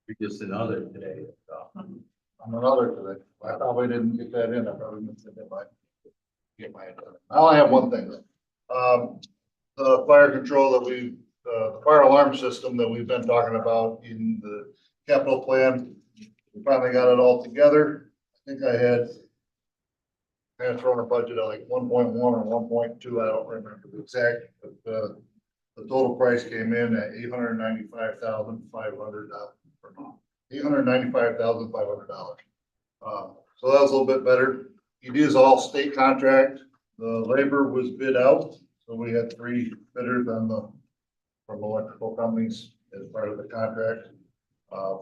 You're just another today. So. I'm another today. I probably didn't get that in. I probably didn't get my. I only have one thing. The fire control that the fire alarm system that we've been talking about in the capital plan. We finally got it all together. I think I had thrown a budget of like 1.1 or 1.2. I don't remember the exact, but the total price came in at $895,500. $895,500. So that was a little bit better. It is all state contract. The labor was bid out, so we had 3 bidders from electrical companies as part of the contract.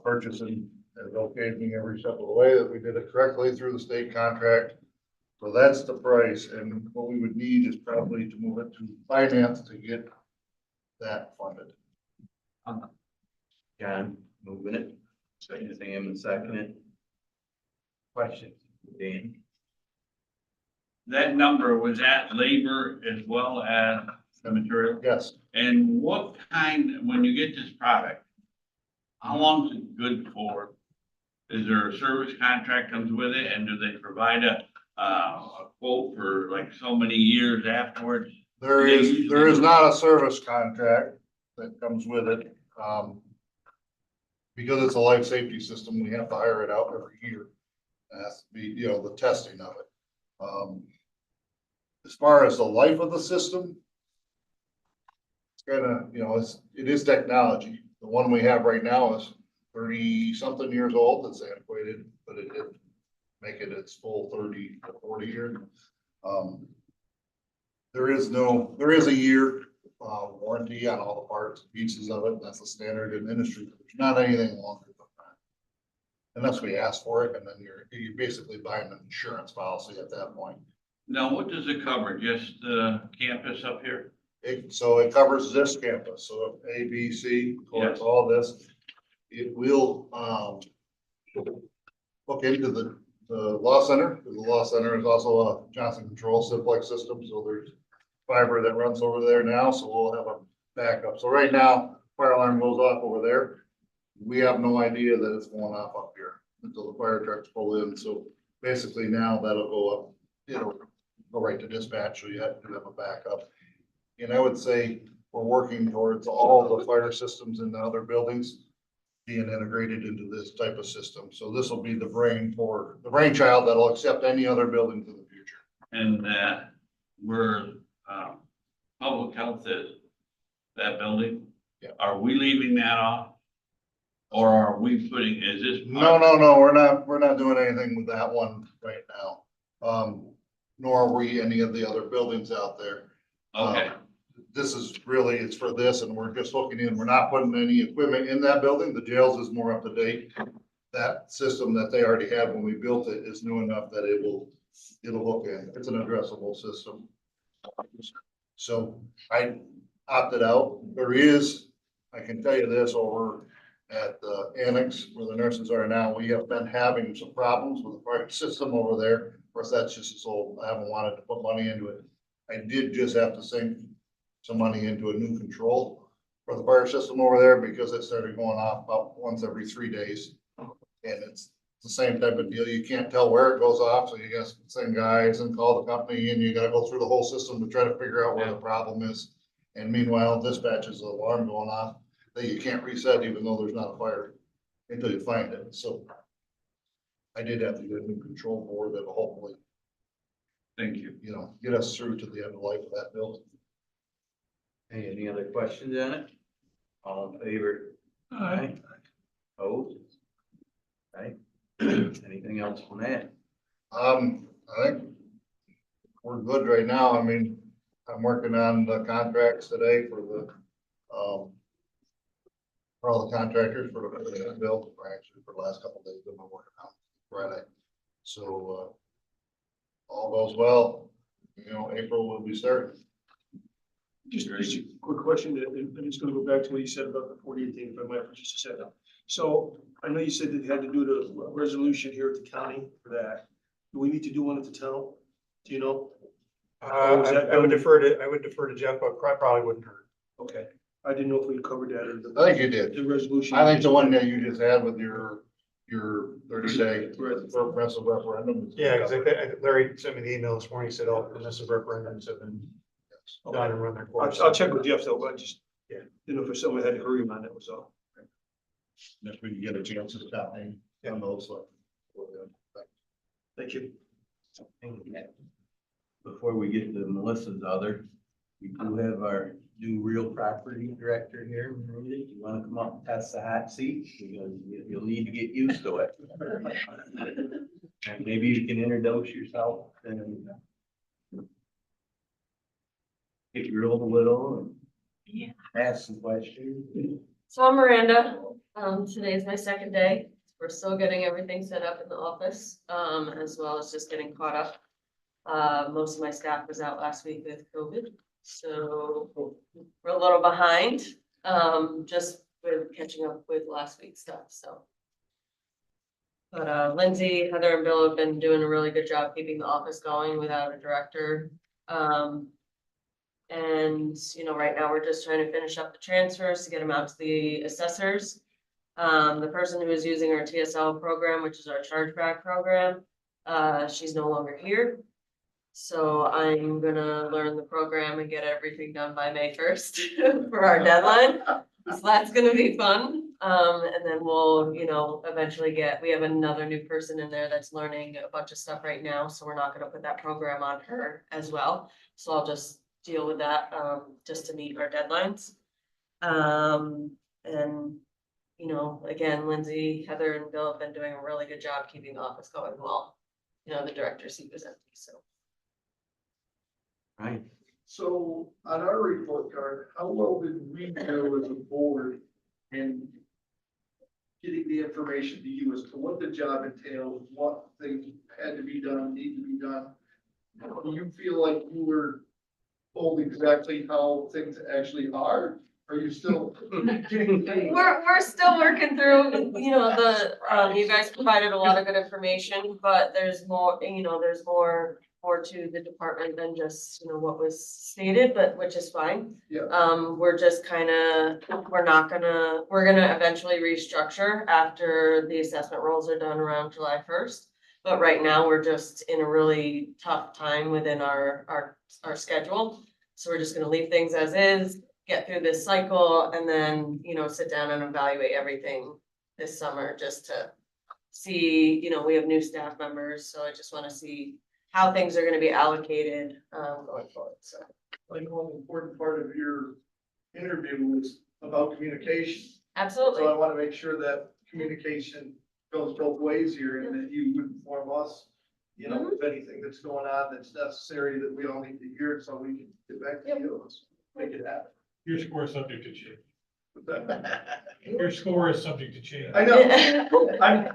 Purchasing has okayed me every step of the way that we did it correctly through the state contract. So that's the price, and what we would need is probably to move it to finance to get that funded. John, moving it. Second Sam and second it. Question, Dan? That number was at labor as well as the material? Yes, And what kind, when you get this product, how long is it good for? Is there a service contract comes with it, and do they provide a quote for like so many years afterwards? there is not a service contract that comes with it. Because it's a life safety system, we have to hire it out every year. It has to be, the testing of it. As far as the life of the system, it's kind of, it is technology. The one we have right now is 30-something years old. It's antiquated, but it did make it its full 30 to 40 years. There is a year warranty on all the parts and pieces of it. That's the standard in the industry. There's not anything longer than that. Unless we ask for it, and then you're basically buying an insurance policy at that point. Now, what does it cover? Just the campus up here? So it covers this campus, so A, B, C, of course, all this. It will look into the law center, because the law center is also a Johnson Control simplex system, so there's fiber that runs over there now, so we'll have a backup. So right now, fire alarm goes off over there. We have no idea that it's going off up here until the fire trucks pull in. So basically now that'll go up, it'll go right to dispatch, so you have to have a backup. And I would say we're working towards all the fire systems in the other buildings being integrated into this type of system. So this will be the brainchild that'll accept any other buildings in the future. And where public health is, that building? Yeah. Are we leaving that off? Or are we putting, is this? No, we're not doing anything with that one right now. Nor are we any of the other buildings out there. Okay, This is really, it's for this, and we're just looking in, we're not putting any equipment in that building. The jails is more up to date. That system that they already had when we built it is new enough that it'll hook in. It's an addressable system. So I opted out. There is, I can tell you this, over at the annex where the nurses are now, we have been having some problems with the fire system over there. Of course, that's just as old. I haven't wanted to put money into it. I did just have to sink some money into a new control for the fire system over there because it started going off about once every 3 days. And it's the same type of deal. You can't tell where it goes off, so you gotta send guys and call the company, and you gotta go through the whole system to try to figure out where the problem is. And meanwhile, dispatch is an alarm going off that you can't reset even though there's not a fire until you find it. So I did have to get a new control board that will hopefully, thank you. get us through to the end of life of that building. Hey, any other questions on it? All in favor? Aye. Opposed? Right? Anything else from that? I think we're good right now. I mean, I'm working on the contracts today for all the contractors for the bill, or actually for the last couple of days I've been working on Friday. So, all goes well, April will be starting. Just a quick question, and I'm just gonna go back to what you said about the 48 days, if I might, for just a second. So I know you said that you had to do the resolution here at the county for that. Do we need to do one at the town? Do you know? I would defer to Jeff, but probably wouldn't hurt. Okay, I didn't know if we covered that in I think you did. the resolution. I think the one that you just had with your 30-day Right. progressive referendum. is- Yeah, because Larry sent me the email this morning, he said all permissive referendums have been done and run their course. I'll check with Jeff though, but I just, Yeah. you know, if someone had to hurry him on that was all. If we can get a chance to stop in on those. Thank you. Before we get to Melissa's other, we do have our new real property director here. You wanna come up and test the hot seat? Because you'll need to get used to it. And maybe you can introduce yourself and get grilled a little and ask some questions. So I'm Miranda. Today is my second day. We're still getting everything set up in the office, as well as just getting caught up. Most of my staff was out last week with COVID, so we're a little behind, just with catching up with last week's stuff, so. But, Lindsay, Heather and Bill have been doing a really good job keeping the office going without a director. And, you know, right now we're just trying to finish up the transfers to get them out to the assessors. The person who is using our TSL program, which is our chargeback program, she's no longer here. So I'm gonna learn the program and get everything done by May 1st for our deadline. So that's gonna be fun. And then we'll, you know, eventually we have another new person in there that's learning a bunch of stuff right now, so we're not gonna put that program on her as well. So I'll just deal with that, just to meet our deadlines. And, you know, again, Lindsay, Heather and Bill have been doing a really good job keeping the office going well. You know, the director's seat was empty, so. Right. So on our report card, how well did we do as a board in getting the information to you as to what the job entails, what things had to be done, need to be done? Do you feel like you were told exactly how things actually are? Are you still? We're still working through, you know, you guys provided a lot of good information, but there's more, you know, there's more to the department than just, you know, what was stated, but which is fine. Yeah. We're just we're gonna eventually restructure after the assessment rolls are done around July 1st. But right now, we're just in a really tough time within our schedule. So we're just gonna leave things as is, get through this cycle, and then, you know, sit down and evaluate everything this summer, just to see, you know, we have new staff members, so I just wanna see how things are gonna be allocated, going forward, so. I know an important part of your interview was about communication. Absolutely. So I want to make sure that communication goes both ways here and that you would inform us, you know, of anything that's going on that's necessary that we all need to hear so we can get back to you. Let's make it happen. Your score is subject to change. Your score is subject to change. I know, I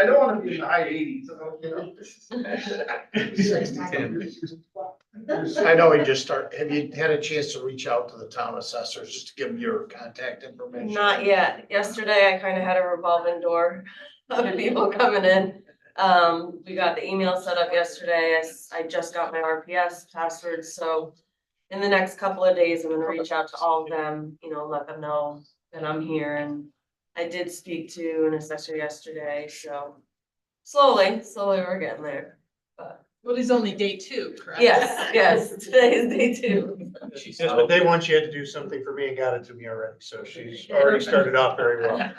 don't want to be in the high 80s, you know. I know we just have you had a chance to reach out to the town assessors just to give them your contact information? Not yet. Yesterday, I kind of had a revolving door of people coming in. We got the email set up yesterday. I just got my RPS password, so in the next couple of days, I'm gonna reach out to all of them, you know, let them know that I'm here, and I did speak to an assessor yesterday, so slowly we're getting there, but. Well, it's only day 2, correct? Yes, today is day 2. Yes, but day one, she had to do something for me and got it to me already, so she's already started off very well.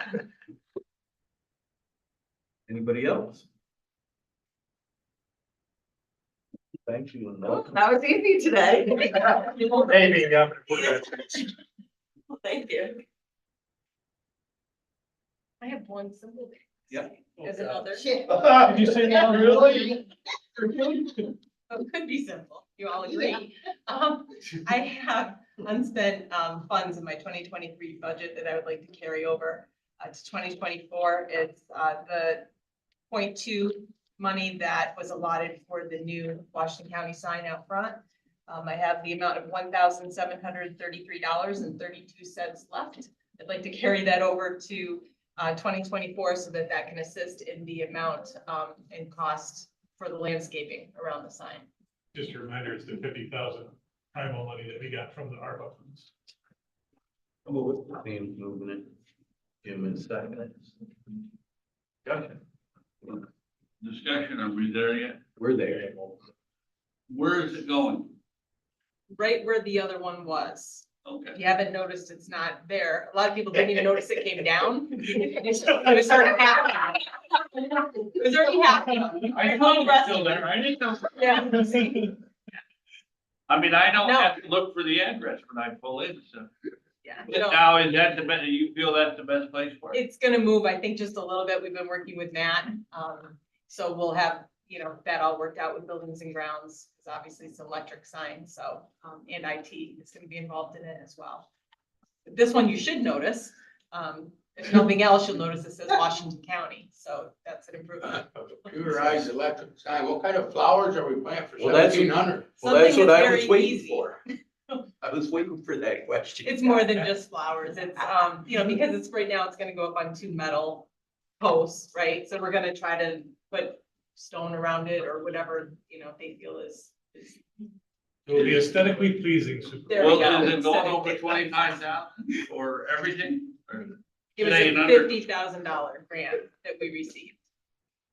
Anybody else? Thank you. And welcome. That was easy today. Maybe, yeah. Thank you. I have one simple thing. Yeah. There's another. Did you say that Really? Oh, it could be simple. You all agree. I have unspent funds in my 2023 budget that I would like to carry over to 2024. It's the 0.2 money that was allotted for the new Washington County sign out front. I have the amount of $1,733.32 left. I'd like to carry that over to 2024 so that can assist in the amount and cost for the landscaping around the sign. just a reminder, it's the 50,000 tribal money that we got from the ARPA funds. Sam's moving it. Jim is second. Discussion, are we there yet? We're there. Where is it going? Right where the other one was. Okay. If you haven't noticed, it's not there. A lot of people didn't even notice it came down. It was already happening. It was already happening. I know it's still there, I didn't know. Yeah. I mean, I don't No. have to look for the address when I pull in, so. Yeah. But now, is that the best, you feel that's the best place for it? It's gonna move, I think, just a little bit. We've been working with Matt. So we'll have, that all worked out with buildings and grounds, because obviously it's an electric sign, so, and IT is gonna be involved in it as well. This one you should notice, if nothing else, you'll notice it says Washington County, so that's an improvement. Computerized electric sign, what kind of flowers are we planting for Well, that's- 1,700? Well, that's Something what I that's was very waiting easy. for. I was waiting for that question. It's more than just flowers. It's, because it's right now, it's gonna go up on 2 metal posts, right? So we're gonna try to put stone around it or whatever, they feel is. It will be aesthetically pleasing. There we Well, go. is it going Instead of over 25,000 or everything? Or- It was Staying a under- $50,000 grant that we received.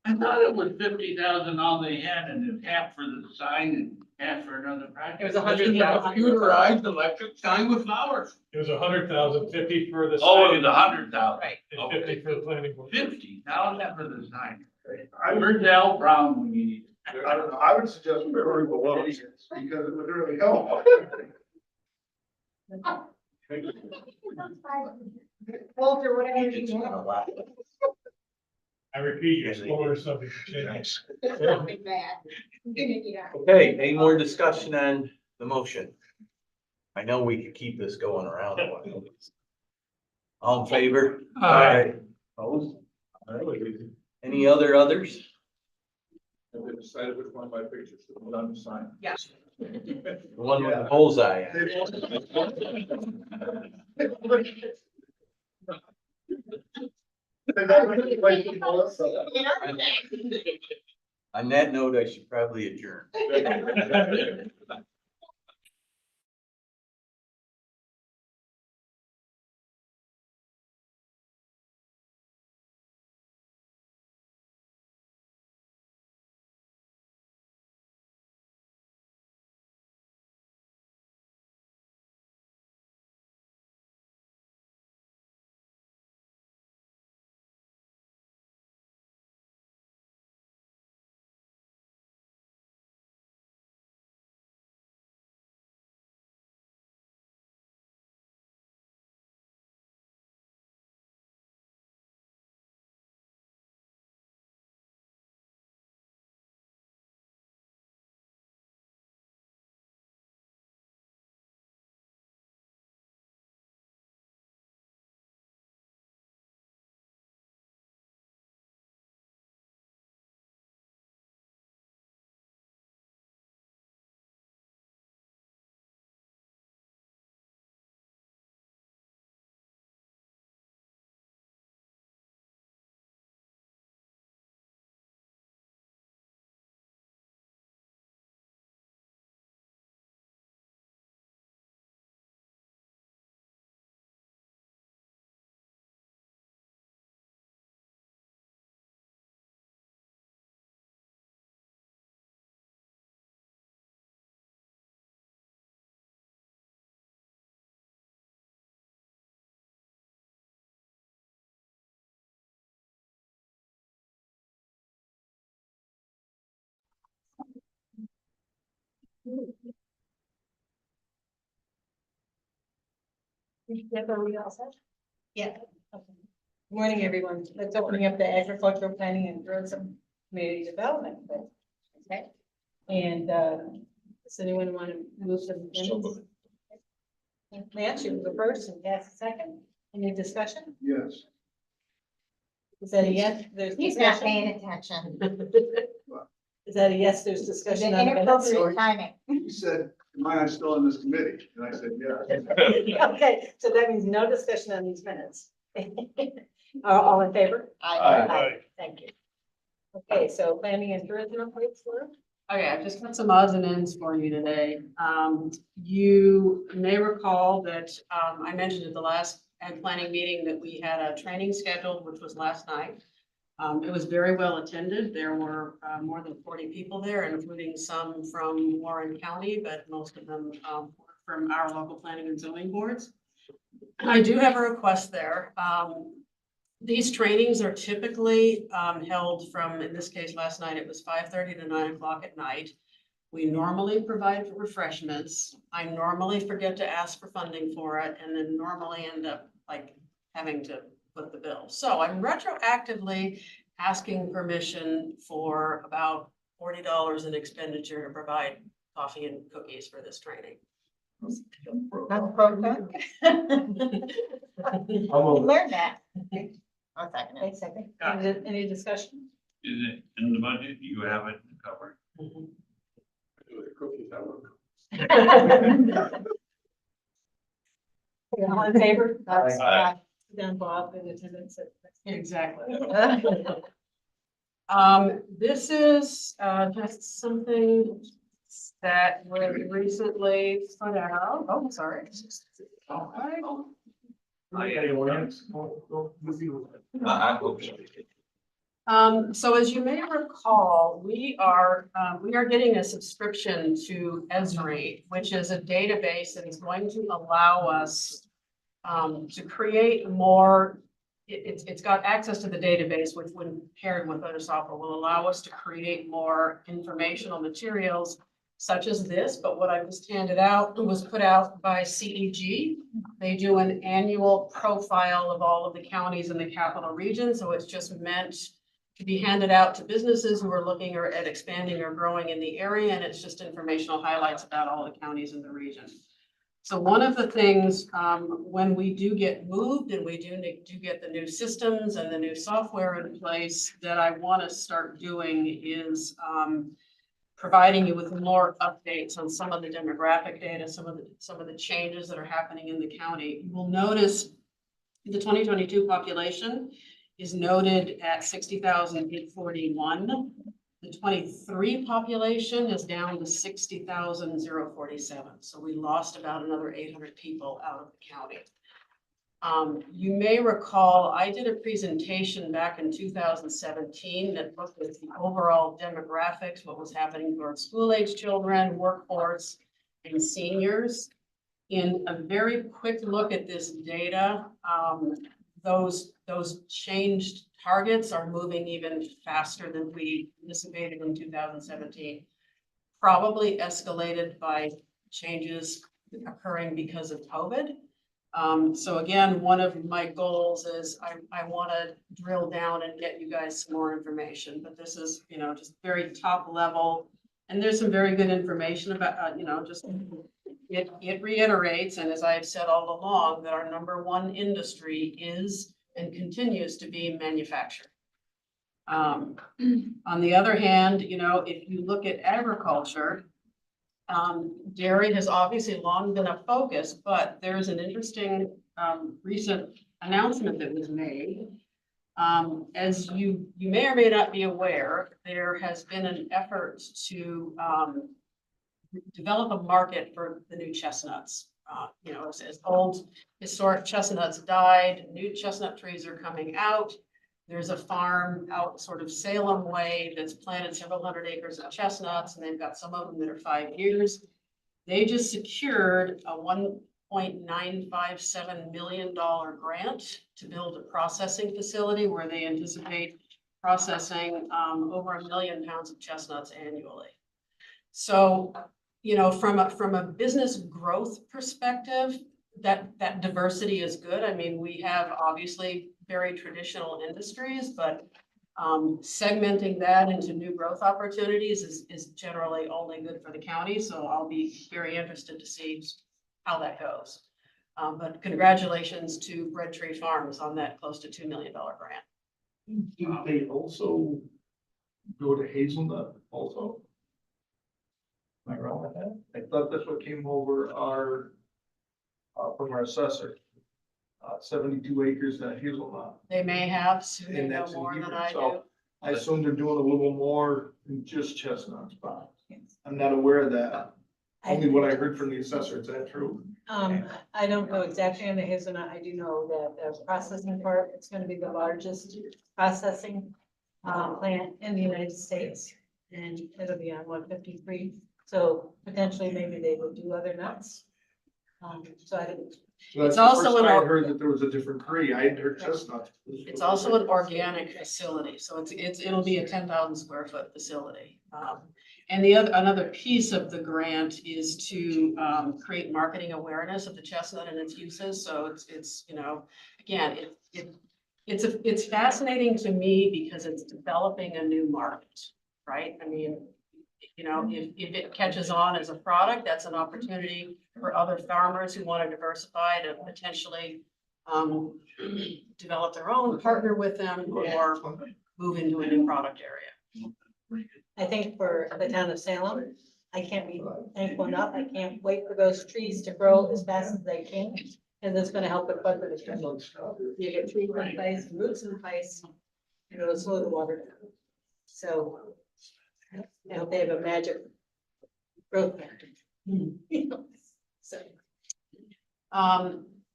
I thought it was 50,000 all they had, and then half for the sign and half for another project. It was 100,000. Computerized electric sign with flowers. It was 100,000, 50 for the. Oh, it sign was 100,000. Right. And 50 for the planning board. 50,000 for the sign. I would, Where's Al Brown when you need it? I don't know, I would suggest we bury below it, because it would really help. Walter, whatever It's you not a want. lot. I repeat, your score is something to change. Something bad. Yeah. Okay, any more discussion on the motion? I know we could keep this going around a while. All in favor? Aye. Opposed? Any others? Have they decided which one of my pictures to put on the sign? Yeah. The one with the bullseye. On that note, I should probably adjourn. Yeah. Good morning, everyone. Let's opening up the agricultural planning and tourism community development. Okay. And, does anyone want to move some? Lance, you go first and Cass a second. Any discussion? Yes. Is that a yes? There's He's not discussion. paying attention. Is that a yes? There's There's discussion an on the minutes? inappropriate timing. He said, am I still in this committee? And I said, yeah. Okay, so that means no discussion on these minutes. All in favor? I, Aye. Thank you. Okay, so planning and tourism updates, Laura? Okay, I've just got some odds and ends for you today. You may recall that, I mentioned at the last ag planning meeting that we had a training scheduled, which was last night. It was very well attended. There were, more than 40 people there, including some from Warren County, but most of them, from our local planning and zoning boards. I do have a request there. These trainings are typically held from, in this case, last night, it was 5:30 to 9 o'clock at night. We normally provide refreshments. I normally forget to ask for funding for it and then normally end up like having to foot the bill. So I'm retroactively asking permission for about $40 in expenditure to provide coffee and cookies for this training. That's pro Learn that. I'll second it. Second. Any discussion? Is it in the budget? You have it covered? Cookies, that would. All in favor? Aye. Then Bob in attendance. Exactly. This is, just something that was recently put out. Oh, sorry. So as you may recall, we are getting a subscription to Esri, which is a database that is going to allow us to create more. It's got access to the database, which when paired with other software will allow us to create more informational materials such as this, but what I just handed out was put out by CEG. They do an annual profile of all of the counties in the capital region, so it's just meant to be handed out to businesses who are looking at expanding or growing in the area, and it's just informational highlights about all the counties in the region. So one of the things, when we do get moved and we do get the new systems and the new software in place, that I want to start doing is providing you with more updates on some of the demographic data, some of the changes that are happening in the county. You will notice the 2022 population is noted at 60,841. The 23 population is down to 60,047. So we lost about another 800 people out of the county. You may recall, I did a presentation back in 2017 that looked at the overall demographics, what was happening to our school-age children, workforce, and seniors. In a very quick look at this data, those changed targets are moving even faster than we anticipated in 2017. Probably escalated by changes occurring because of COVID. So again, one of my goals is I want to drill down and get you guys some more information, but this is, just very top level. And there's some very good information about, just it reiterates, and as I've said all along, that our number one industry is and continues to be manufacturing. On the other hand, if you look at agriculture, dairy has obviously long been a focus, but there's an interesting recent announcement that was made. As you may or may not be aware, there has been an effort to develop a market for the new chestnuts. As old historic chestnuts died, new chestnut trees are coming out. There's a farm out sort of Salem way that's planted several hundred acres of chestnuts, and they've got some of them that are 5 years. They just secured a $1.957 million grant to build a processing facility where they anticipate processing over 1 million pounds of chestnuts annually. So, from a business growth perspective, that diversity is good. I mean, we have obviously very traditional industries, but segmenting that into new growth opportunities is generally only good for the county. So I'll be very interested to see how that goes. But congratulations to Bread Tree Farms on that close to $2 million grant. Didn't they also go to Hazelnut also? Am I wrong with that? I thought that's what came over from our assessor. 72 acres at Hazelnut. They may have, Sue may And know that's in more than Hebron. I do. So I assume they're doing a little more than just chestnuts, but I'm not aware of that. Only what I heard from the assessor, is that true? I don't know exactly on the hazelnut. I do know that the processing part, it's gonna be the largest processing plant in the United States. And it'll be on 153. So potentially maybe they would do other nuts. So I didn't. So that's It's the also first an I or- heard that there was a different tree. I had heard chestnuts. It's also an organic facility, so it'll be a 10,000 square foot facility. And another piece of the grant is to create marketing awareness of the chestnut and its uses. So it's, you know, again, it's fascinating to me because it's developing a new market, right? I mean, you know, if it catches on as a product, that's an opportunity for other farmers who want to diversify to potentially develop their own, partner with them, or move into a new product area. I think for the town of Salem, I can't be thankful enough. I can't wait for those trees to grow as fast as they can. And that's gonna help with flood protection. You get trees in place, roots in place, and it'll slow the water down. So I hope they have a magic growth factor. You know, so.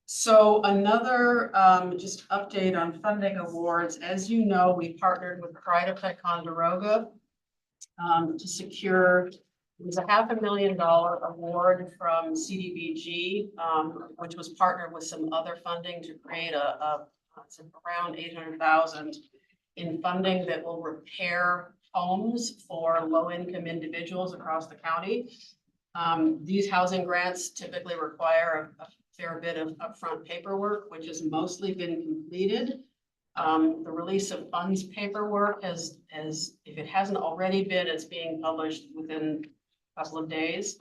So another, just update on funding awards. As you know, we partnered with Pride of Ticonderoga to secure, it was a $500,000 award from CDBG, which was partnered with some other funding to create it's around 800,000 in funding that will repair homes for low-income individuals across the county. These housing grants typically require a fair bit of upfront paperwork, which has mostly been completed. The release of funds paperwork if it hasn't already been, it's being published within a couple of days,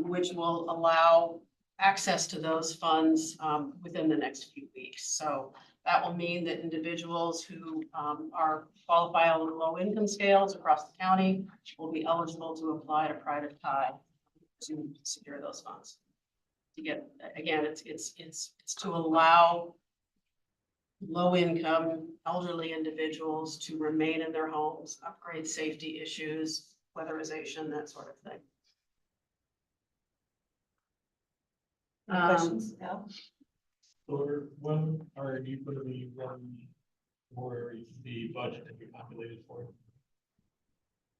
which will allow access to those funds within the next few weeks. So that will mean that individuals who are qualify on the low income scales across the county will be eligible to apply to Pride of Tie to secure those funds. To get, again, it's to allow low income elderly individuals to remain in their homes, upgrade safety issues, weatherization, that sort of thing. Any questions? No? Or when are you going to be running for the budget that you populated for?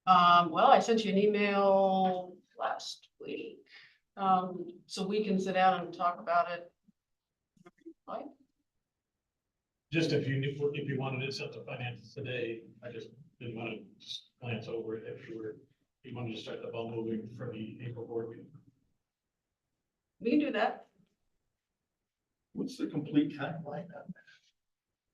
Well, I sent you an email last week. So we can sit down and talk about it. Right? Just if you knew, if you wanted to set the finances today, I just didn't want to just glance over it if you wanted to start the ball moving for the April board meeting. We can do that. What's the complete timeline on that?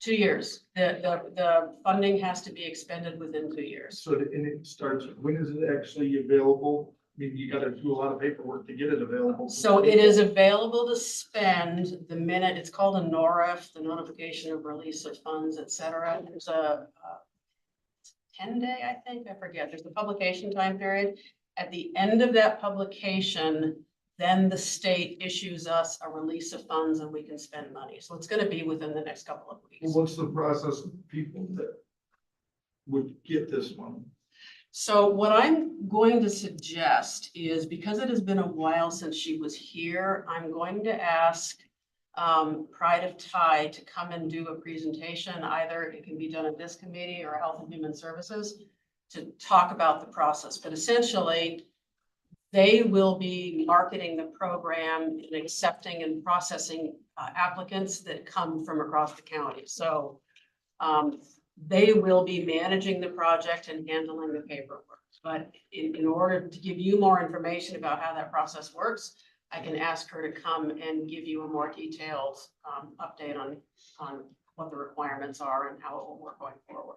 2 years. The funding has to be expended within 2 years. So, and it starts, when is it actually available? I mean, you gotta do a lot of paperwork to get it available. So it is available to spend the minute, it's called a NORF, the notification of release of funds, et cetera. There's a 10-day, I think, I forget, there's the publication time period. At the end of that publication, then the state issues us a release of funds and we can spend money. So it's gonna be within the next couple of weeks. Well, what's the process of people that would get this money? So what I'm going to suggest is, because it has been a while since she was here, I'm going to ask Pride of Tie to come and do a presentation. Either it can be done at this committee or Health and Human Services to talk about the process. But essentially, they will be marketing the program and accepting and processing applicants that come from across the county. So they will be managing the project and handling the paperwork. But in order to give you more information about how that process works, I can ask her to come and give you a more detailed update on what the requirements are and how it will work going forward.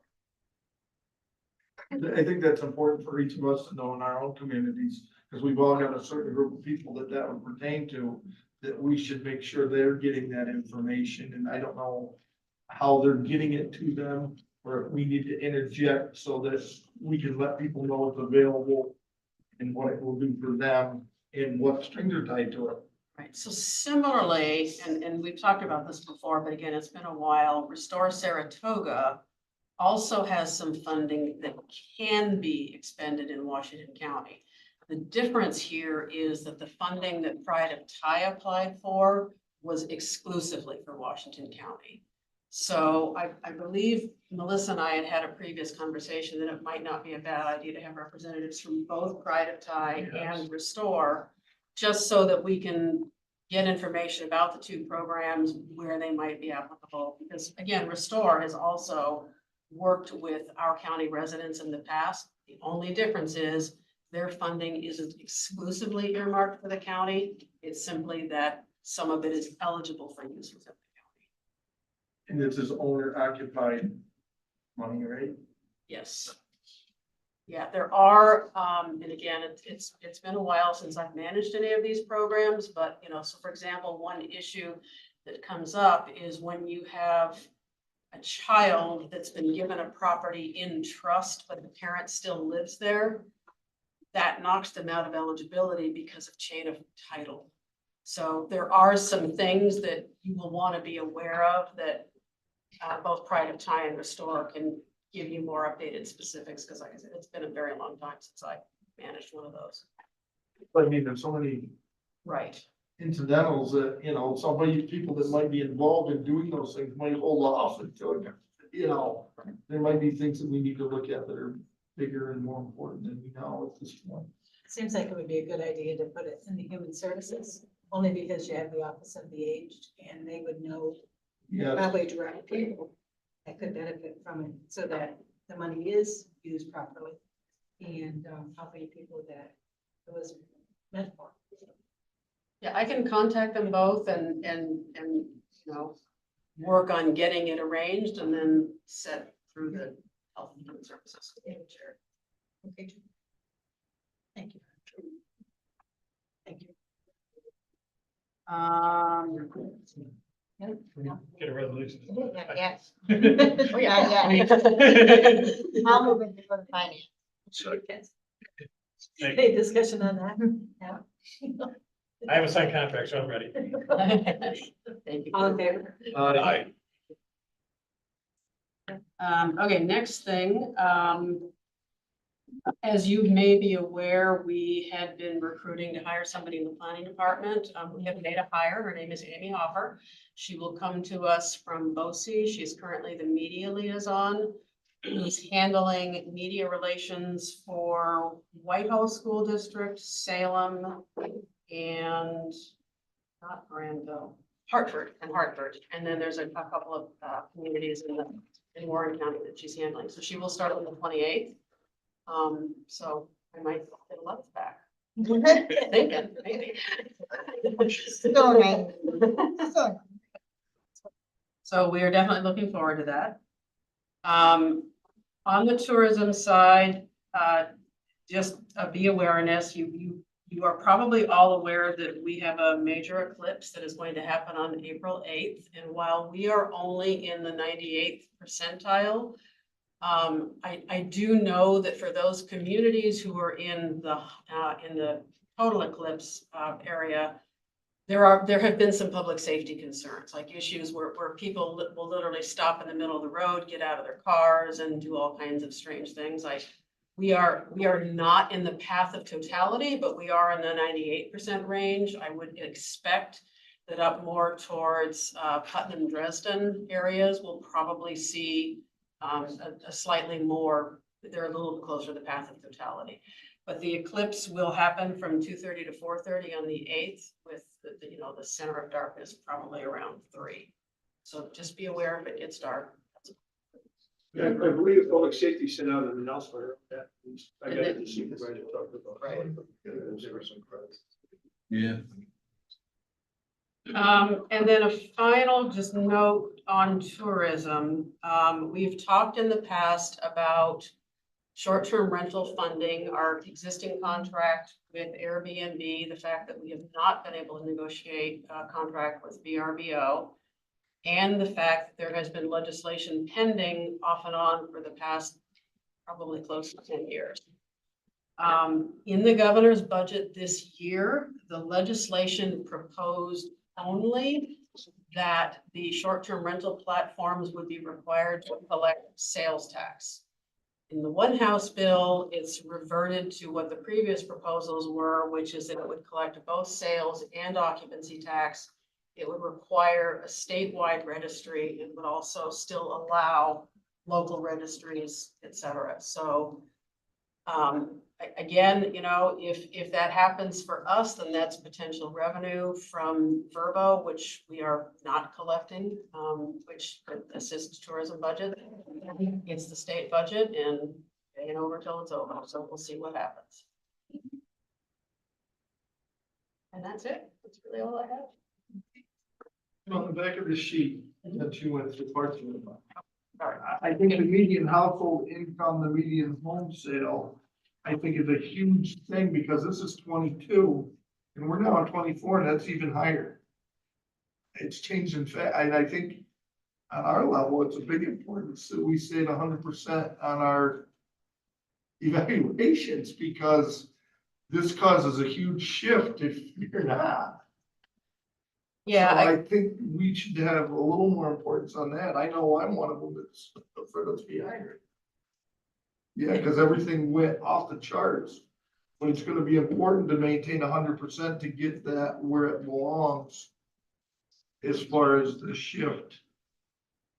I think that's important for each of us to know in our own communities, because we've all got a certain group of people that would pertain to, that we should make sure they're getting that information. And I don't know how they're getting it to them, or if we need to interject so that we can let people know it's available and what it will do for them and what strings are tied to it. Right, so similarly, and we've talked about this before, but again, it's been a while, Restore Saratoga also has some funding that can be expended in Washington County. The difference here is that the funding that Pride of Ty applied for was exclusively for Washington County. So I believe Melissa and I had a previous conversation that it might not be a bad idea to have representatives from both Pride of Ty and Restore, just so that we can get information about the two programs, where they might be applicable. Because again, Restore has also worked with our county residents in the past. The only difference is their funding isn't exclusively earmarked for the county. It's simply that some of it is eligible for use within the And this is owner occupied money, right? Yes. Yeah, there are, and again, it's been a while since I've managed any of these programs, but so for example, one issue that comes up is when you have a child that's been given a property in trust, but the parent still lives there, that knocks them out of eligibility because of chain of title. So there are some things that you will want to be aware of that both Pride of Ty and Restore can give you more updated specifics, because like I said, it's been a very long time since I managed one of those. But I mean, there's so many Right. incidentals that, people that might be involved in doing those things might hold off until, there might be things that we need to look at that are bigger and more important than we know at this point. Seems like it would be a good idea to put it in the human services, only because you have the Office of the Aged and they would know Yeah, probably direct people that could benefit from it, so that the money is used properly and helping people that it was meant for. Yeah, I can contact them both and work on getting it arranged and then set through the Health and Human Services. Okay. Thank you. Thank you. Get a resolution. Yes. Oh, yeah. I'll move into for the finance. Thank Any discussion on that? Yeah. I have a signed contract, so I'm ready. Thank you. All in favor? Aye. Okay, next thing, as you may be aware, we had been recruiting to hire somebody in the planning department. We have made a hire. Her name is Amy Hoffer. She will come to us from BOCES. She's currently the media liaison. She's handling media relations for Whitehall School District, Salem, and not Granville, Hartford. And then there's a couple of communities in Warren County that she's handling. So she will start on the 28th. So I might get a lunch back. Thinking, maybe. So we are definitely looking forward to that. On the tourism side, just be awareness, you are probably all aware that we have a major eclipse that is going to happen on April 8th. And while we are only in the 98th percentile, I do know that for those communities who are in the total eclipse area, there have been some public safety concerns, like issues where people will literally stop in the middle of the road, get out of their cars and do all kinds of strange things. Like we are not in the path of totality, but we are in the 98% range. I would expect that up more towards Putnam, Dresden areas, we'll probably see a slightly more, they're a little closer to the path of totality. But the eclipse will happen from 2:30 to 4:30 on the 8th with the center of darkness probably around 3. So just be aware if it gets dark. Yeah, I believe public safety sent out an announcement of that. I got it, the supervisor talked about. Right. There were some credits. Yeah. And then a final just note on tourism. We've talked in the past about short-term rental funding, our existing contract with Airbnb, the fact that we have not been able to negotiate a contract with VRBO, and the fact that there has been legislation pending off and on for the past probably close to 10 years. In the governor's budget this year, the legislation proposed only that the short-term rental platforms would be required to collect sales tax. In the One House bill, it's reverted to what the previous proposals were, which is that it would collect both sales and occupancy tax. It would require a statewide registry. It would also still allow local registries, et cetera. So again, you know, if that happens for us, then that's potential revenue from Verbo, which we are not collecting, which could assist tourism budget. It's the state budget and paying over till it's over, so we'll see what happens. And that's it. That's really all I have. On the back of the sheet that you went through parts of it. All right. I think the median household income, the median home sale, I think is a huge thing because this is 22 and we're now on 24 and that's even higher. It's changed in fact, and I think on our level, it's a big importance that we stay at 100% on our evaluations because this causes a huge shift if you're not. Yeah, So I think we should have a little more importance on that. I know I'm one of them that's afraid of behind it. Yeah, because everything went off the charts. But it's gonna be important to maintain 100% to get that where it belongs. As far as the shift.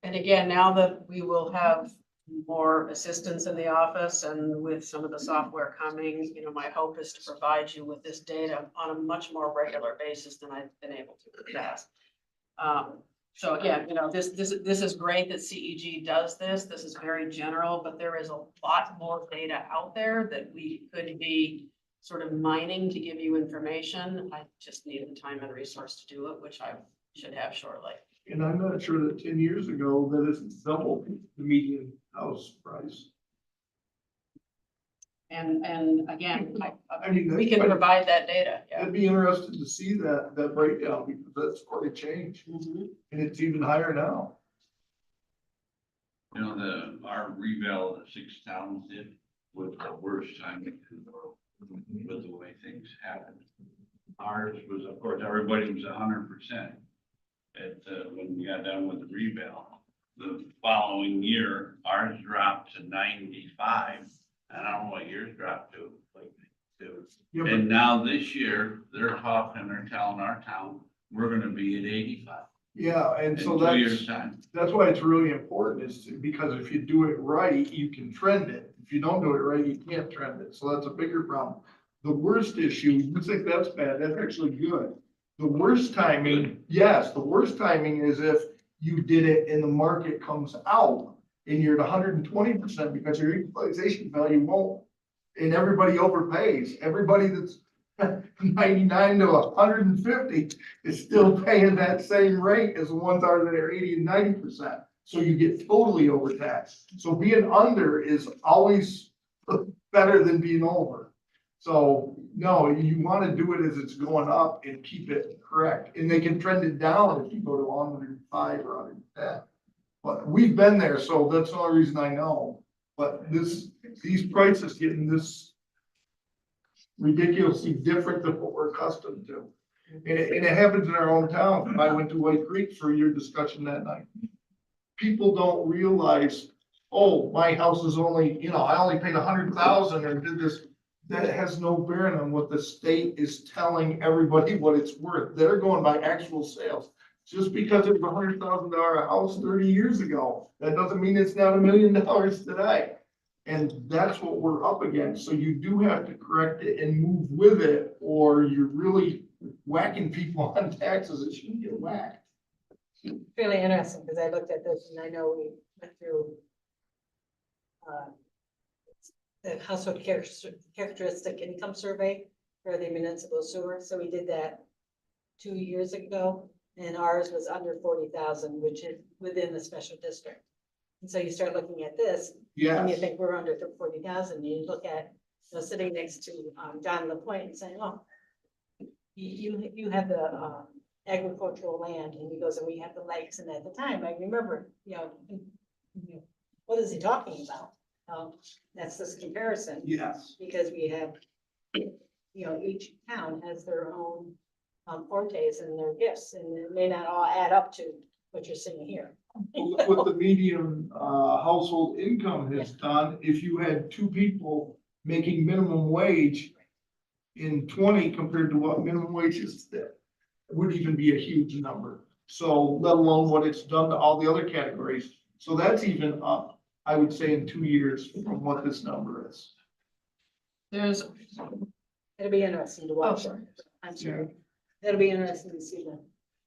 and again, now that we will have more assistance in the office and with some of the software coming, you know, my hope is to provide you with this data on a much more regular basis than I've been able to in the past. So again, you know, this is great that CEG does this. This is very general, but there is a lot more data out there that we could be sort of mining to give you information. I just need the time and resource to do it, which I should have shortly. And I'm not sure that 10 years ago, that is double the median house price. And again, I mean, we can provide that data, yeah. I'd be interested to see that breakdown because that's already changed. And it's even higher now. You know, our revale that six towns did was the worst time in the world with the way things happened. Ours was, of course, everybody was 100%. When we got done with the revale, the following year, ours dropped to 95. And I don't know what yours dropped to, like, Yeah, but- and now this year, they're telling our town, we're gonna be at 85 Yeah, and in so 2 years' that's, time. that's why it's really important because if you do it right, you can trend it. If you don't do it right, you can't trend it. So that's a bigger problem. The worst issue, you think that's bad, that's actually good. The worst timing, yes, the worst timing is if you did it and the market comes out and you're at 120% because your equalization value won't, and everybody overpays. Everybody that's 99 to 150 is still paying that same rate as the ones that are 80 and 90%. So you get totally overtaxed. So being under is always better than being over. So no, you want to do it as it's going up and keep it correct. And they can trend it down if you go to 105 or 110. But we've been there, so that's the only reason I know. But these prices getting this ridiculously different than what we're accustomed to. And it happens in our own town. I went to White Creek for your discussion that night. People don't realize, oh, my house is only, you know, I only paid 100,000 or did this. That has no bearing on what the state is telling everybody what it's worth. They're going by actual sales. Just because it was $100,000 house 30 years ago, that doesn't mean it's not $1 million today. And that's what we're up against. So you do have to correct it and move with it, or you're really whacking people on taxes that shouldn't get whacked. Really interesting, because I looked at this and I know we went through the household characteristic income survey for the municipal sewer. So we did that 2 years ago, and ours was under 40,000, which is within the special district. And so you start looking at this, and you Yes, think we're under 40,000, you look at, you know, sitting next to John LaPointe and saying, oh, you have the agricultural land, and he goes, and we have the lakes, and at the time, I remember, you know, what is he talking about? That's this comparison, yes. because we have, you know, each town has their own fortes and their gifts, and it may not all add up to what you're seeing here. Look what the median, household income has done. If you had two people making minimum wage in 20 compared to what minimum wage is today, it would even be a huge number. So let alone what it's done to all the other categories. So that's even up, I would say, in 2 years from what this number is. There's, It'll be interesting to watch. sorry. I'm sorry. It'll be interesting to see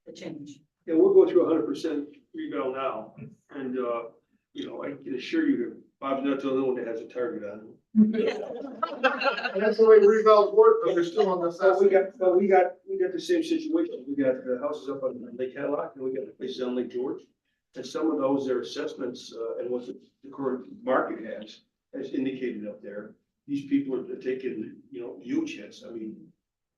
the change. Yeah, we're going through 100% rebound now, and, you know, I can assure you that Bob's not the only one that has a target on him. And that's the way rebounds work, but they're still on the But we got the same situation. We got the houses up on Lake Cadillac, and we got the places on Lake George. And some of those, their assessments, and what the current market has indicated up there. These people are taking, you know, huge hits. I mean,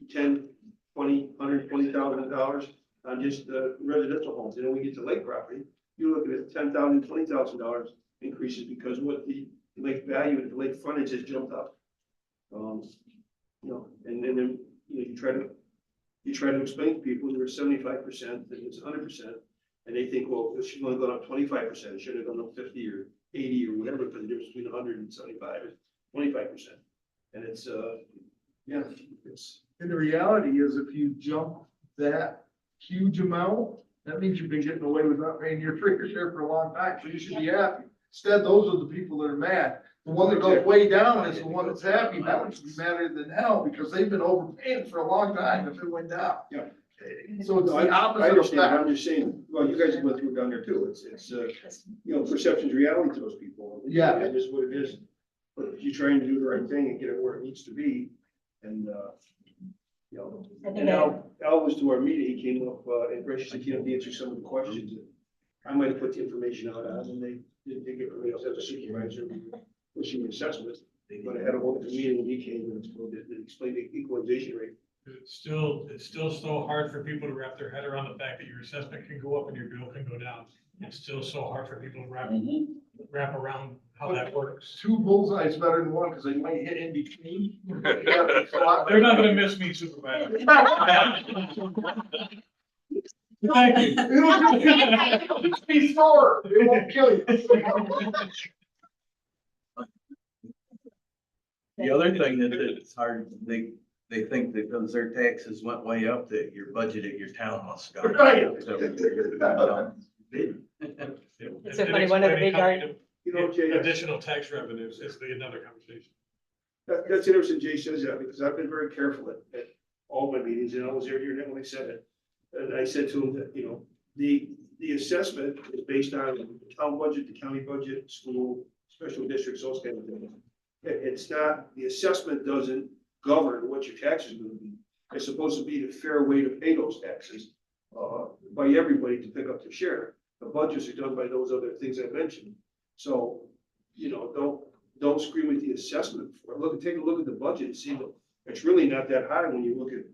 10, 20, $120,000 on just residential homes. And then we get to lake property, you're looking at $10,000, $20,000 increases because what the lake value and the lake frontage has jumped up. You know, and then, you know, you try to explain to people you're 75%, and it's 100%. And they think, well, it should only go up 25%, it should have gone up 50 or 80 or whatever, but the difference between 100 and 75 is 25%. And it's, yeah, it's. And the reality is if you jump that huge amount, that means you've been getting away with not paying your fair share for a long time, so you should be happy. Instead, those are the people that are mad. The one that goes way down is the one that's happy. That one should be madder than hell because they've been overpaying for a long time if it went down. Yeah. So it's No, the I opposite of understand, but that. I'm just saying, well, you guys went through it down there too. It's, you know, perception's reality to those people. Yeah. It is what it is. But if you're trying to do the right thing and get it where it needs to be, and, you know, I think and Al was to our meeting, he came up, and graciously came to answer some of the questions that I might have put the information out on, and they didn't get from me as a supervisor, pushing the assessment. But I had a whole meeting when he came and explained the equalization rate. It's still so hard for people to wrap their head around the fact that your assessment can go up and your bill can go down. It's still so hard for people to wrap around how that works. Two bullseyes better than one because they might hit in between. They're not gonna miss me, Supervisor. Thank you. It'll just be sore. It won't kill you. The other thing that it's hard, they think that because their taxes went way up, that your budget at your town must go. Right. It's so funny, one of the big arguments. You know, Jay, Additional tax revenues is another conversation. that's interesting Jay says that, because I've been very careful at all my meetings, and I was there when I said it. And I said to him that, you know, the assessment is based on the town budget, the county budget, school, special districts, those kind of things. It's not, the assessment doesn't govern what your taxes are gonna be. It's supposed to be the fair way to pay those taxes, by everybody to pick up their share. The budgets are done by those other things I mentioned. So, you know, don't scream at the assessment. Take a look at the budget and see that it's really not that high when you look at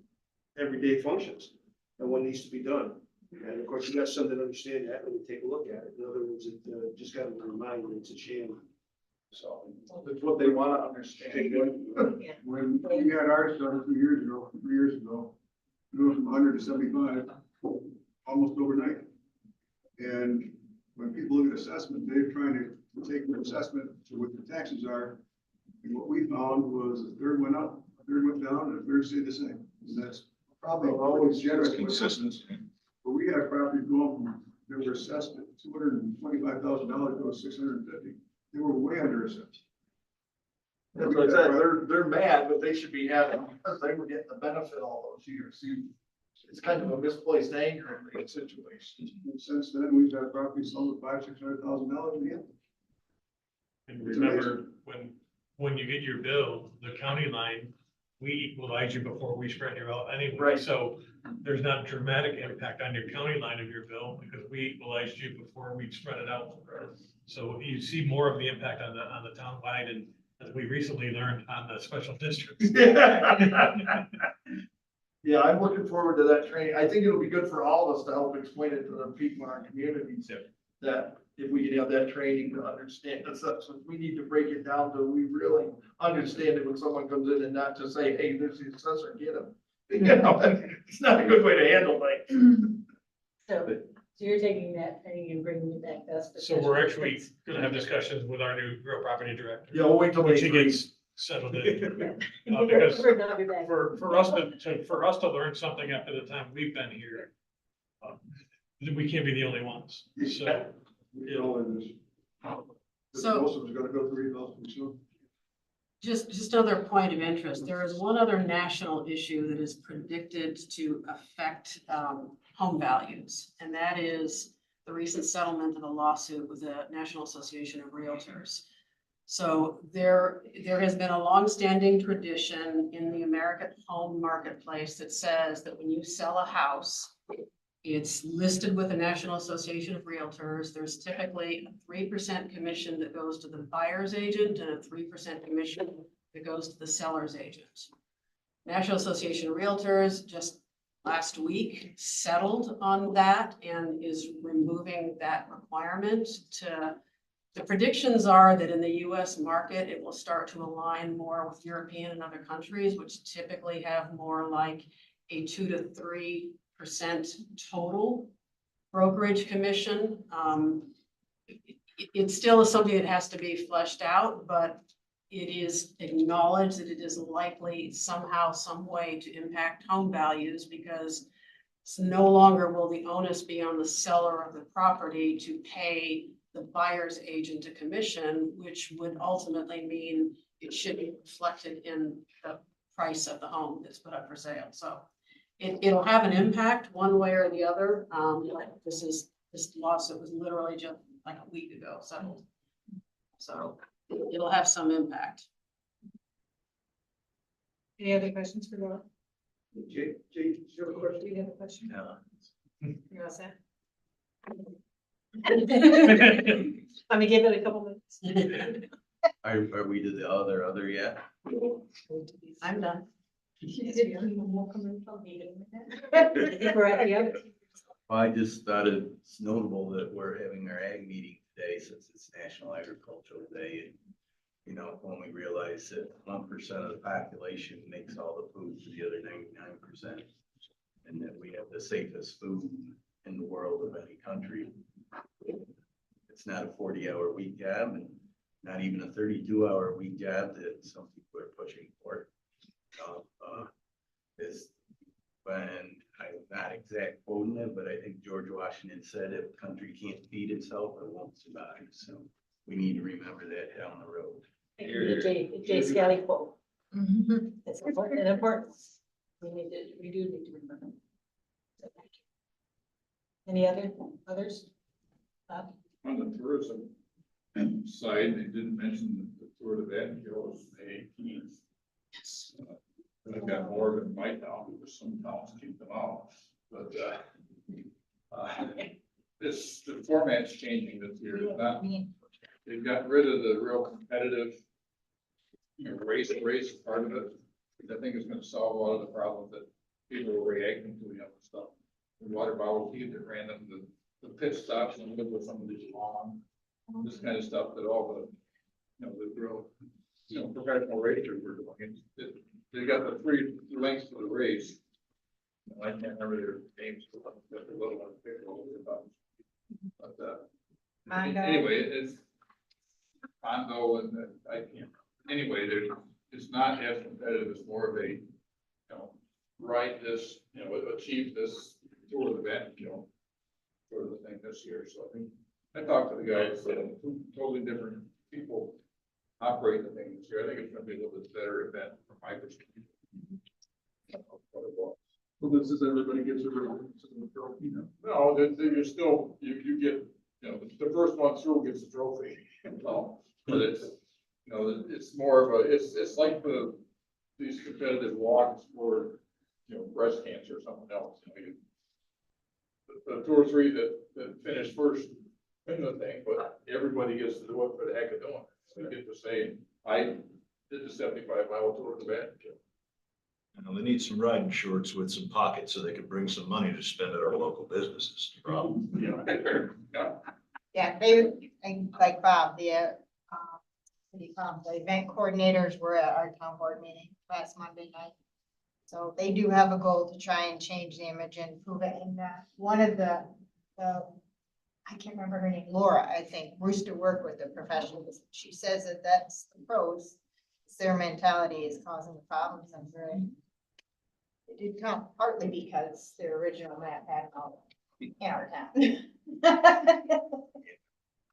everyday functions and what needs to be done. And of course, you got something to understand that when you take a look at it. In other words, it just got to remind you it's a sham. So That's what they want to understand. when we had ours done 3 years ago, we went from 100 to 75, almost overnight. And when people look at assessment, they're trying to take the assessment to what the taxes are. And what we found was a third went up, a third went down, and a third stayed the same. And that's probably always generous. Consistency. But we had properties going from, they were assessed at $225,000 to $650,000. They were way under assessed. That's what I said, they're mad, but they should be happy because they were getting the benefit all those years. See, it's kind of a misplaced anger in the situation. And since then, we've got properties sold at $500,000-$600,000 again. And remember, when you get your bill, the county line, we equalize you before we spread you out anyway. Right. So there's not dramatic impact on your county line of your bill because we equalized you before we spread it out. So you see more of the impact on the town wide, and as we recently learned on the special districts. Yeah, I'm looking forward to that training. I think it'll be good for all of us to help explain it to the people in our communities. That if we can have that training to understand the assessment, we need to break it down so we really understand it when someone comes in and not just say, hey, there's the assessor, get them. You know, it's not a good way to handle things. So you're taking that thing and bringing it back to us. for So we're special actually meetings. gonna have discussions with our new real property director. Yeah, we'll wait till May Once he 3. gets settled in. Yeah. Because We're not be back. for us for us to learn something after the time we've been here, we can't be the only ones, so. You know, and So- most of it's gonna go through emails from soon. Just another point of interest, there is one other national issue that is predicted to affect home values, and that is the recent settlement of a lawsuit with the National Association of Realtors. So there has been a longstanding tradition in the American home marketplace that says that when you sell a house, it's listed with the National Association of Realtors. There's typically a 3% commission that goes to the buyer's agent and a 3% commission that goes to the seller's agent. National Association of Realtors just last week settled on that and is removing that requirement to. The predictions are that in the US market, it will start to align more with European and other countries, which typically have more like a 2 to 3% total brokerage commission. It still is something that has to be fleshed out, but it is acknowledged that it is likely somehow, some way to impact home values because it's no longer will the onus be on the seller of the property to pay the buyer's agent a commission, which would ultimately mean it should be reflected in the price of the home that's put up for sale. So it'll have an impact one way or the other. This lawsuit was literally just like a week ago settled. So it'll have some impact. Any other questions for Laura? Jake, do you have a question? Do you have a question? No. You're all set? Let me give it a couple minutes. Are we to the other yet? I'm done. We're at the other. Well, I just thought it's notable that we're having our ag meeting today since it's National Agricultural Day. And, you know, when we realize that 1% of the population makes all the food for the other 99%. And that we have the safest food in the world of any country. It's not a 40-hour week job and not even a 32-hour week job that some people are pushing for. Is when I'm not exact quoting it, but I think George Washington said if a country can't feed itself, it won't survive. So we need to remember that down the road. Jay Scally quote. It's important and important. We do need to remember. So thank you. Any others? Bob? On the tourism side, they didn't mention the Tour de Banjo is May 18th. Yes. I've got more than my town, because some towns keep them out, but, the format's changing this year. It's not, they've gotten rid of the real competitive, race part of it, which I think is gonna solve a lot of the problems that people were reacting to, stuff. The water bottles, that ran them, the pit stops in the middle of some of these long, this kind of stuff that all the real, professional racers were doing. They got the three lengths of the race. I can't remember their names, but the little one, anyway, it's Mondo and I can't, anyway, it's not as competitive, it's more of a, ride this, achieve this Tour of the event, sort of the thing this year. So I think, I talked to the guys, two totally different people operate the thing this year. I think it's gonna be a little bit better event from my perspective. Well, this is everybody gets a trophy, No, you're still, you get, the first one through gets a trophy, but it's, it's more of a, it's like these competitive walks for, breast cancer or something else. The two or three that finish first in the thing, but everybody gets to do it for the heck of doing it. So you get to say, I did the 75-mile Tour of the Banjo. They need some riding shorts with some pockets so they can bring some money to spend at our local businesses. Problem. Yeah, they, and like Bob, the event coordinators were at our town board meeting last Monday night. So they do have a goal to try and change the image and improve it. And one of the, I can't remember her name, Laura, I think, Rooster worked with the professionals. She says that that's the pros. It's their mentality is causing the problems. I'm very. It did come partly because their original map had all in our town.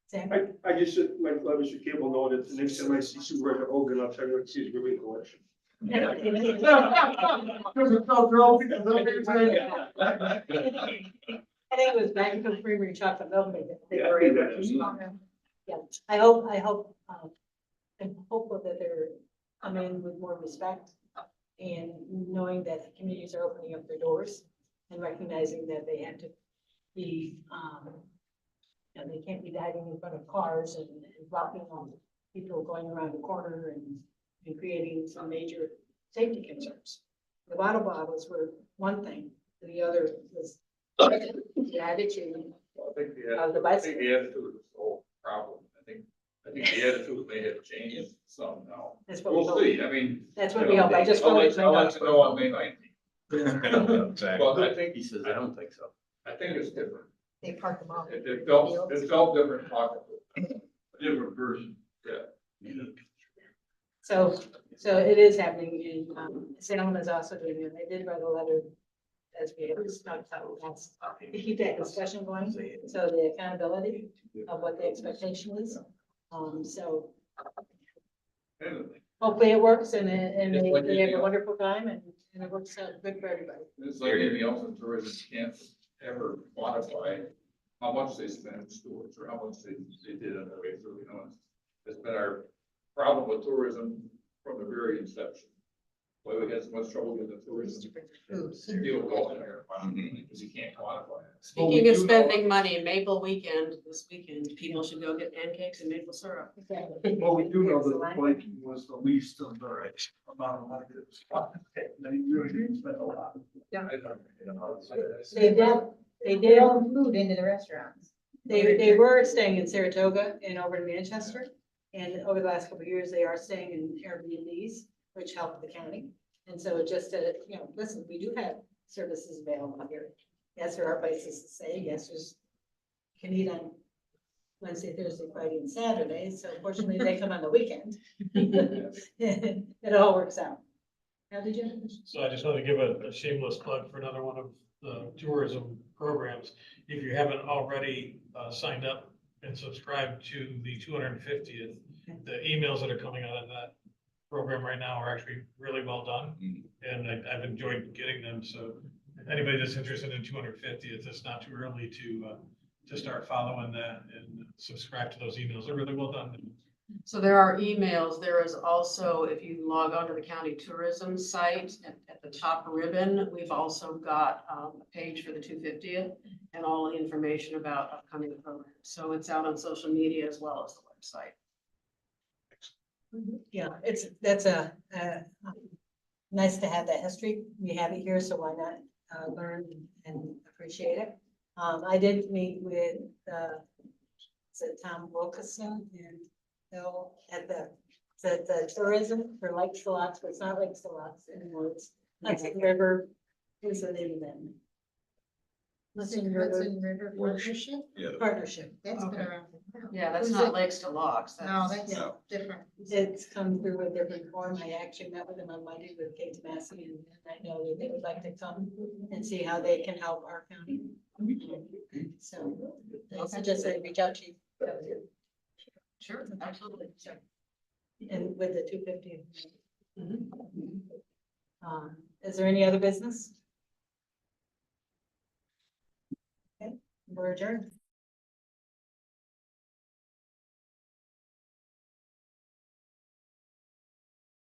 Sam? I just, said, like, let Mr. Campbell know that the next time I see Supervisor Hogan, I'll tell you what she's really collection. I think it was Mexican Creamery chocolate milk that they were able to. Yeah, I hope, I'm hopeful that they're coming with more respect and knowing that communities are opening up their doors and recognizing that they have to be, you know, they can't be diving in front of cars and blocking on people going around the corner and creating some major safety concerns. The water bottles were one thing, the other was the attitude Well, I think of the I think bicycle. the attitude is the whole problem. I think the attitude may have changed some now. That's what we We'll hope. see. I mean. That's what we hope. I just I'll wanted let to I'll know. let you know on May 19th. Exactly. Well, I think, He says, I don't think so. I think it's different. They park them off. It felt different talking to them. A different person. Yeah. So it is happening in, Salem is also doing it. They did write a letter as we have talked about, that's, to keep that discussion going. So the accountability of what the expectation is. So hopefully it works and they have a wonderful time and it works out good for everybody. It's like anything else in tourism, you can't ever quantify how much they spend in stores or how much they did on the way through, you know. It's been our problem with tourism from the very inception. Why we had so much trouble with the tourism. Deal going there, because you can't quantify it. Speaking of spending money, Maple weekend, this weekend, people should go get pancakes and maple syrup. Well, we do know that the biking was the least of the amount of money that was spent. They really didn't spend a lot. Yeah. I don't, you know, They did food into the restaurants. They were staying in Saratoga and over in Manchester. And over the last couple of years, they are staying in Airbnbs, which help the county. And so just to, you know, listen, we do have services available here. Yes, there are places to stay. Yes, there's, you can eat on Wednesday, Thursday, Friday, and Saturday. So fortunately, they come on the weekend. It all works out. How did you? So I just want to give a shameless plug for another one of the tourism programs. If you haven't already signed up and subscribed to the 250th, the emails that are coming out of that program right now are actually really well done. And I've enjoyed getting them. So if anybody that's interested in 250th, it's not too early to start following that and subscribe to those emails. They're really well done. So there are emails. There is also, if you log onto the county tourism site at the top ribbon, we've also got a page for the 250th and all the information about upcoming programs. So it's out on social media as well as the website. Yeah, that's nice to have that history. We have it here, so why not learn and appreciate it. I did meet with Tom Wilkerson and Bill at the tourism for Lake Slots, but it's not Lake Slots anymore. It's Hudson River. What's the name of that? Hudson River Partnership? Yeah. Partnership. That's been around. Yeah, that's Who's not it? lakes to locks. No, That's- that's No. different. It's come through a different form. I actually met with them on Monday with Kate Massey, and I know that they would like to come and see how they can help our county. So I suggest I reach out to you. Sure, absolutely. Sure. And with the 250. Is there any other business? Okay, we're adjourned.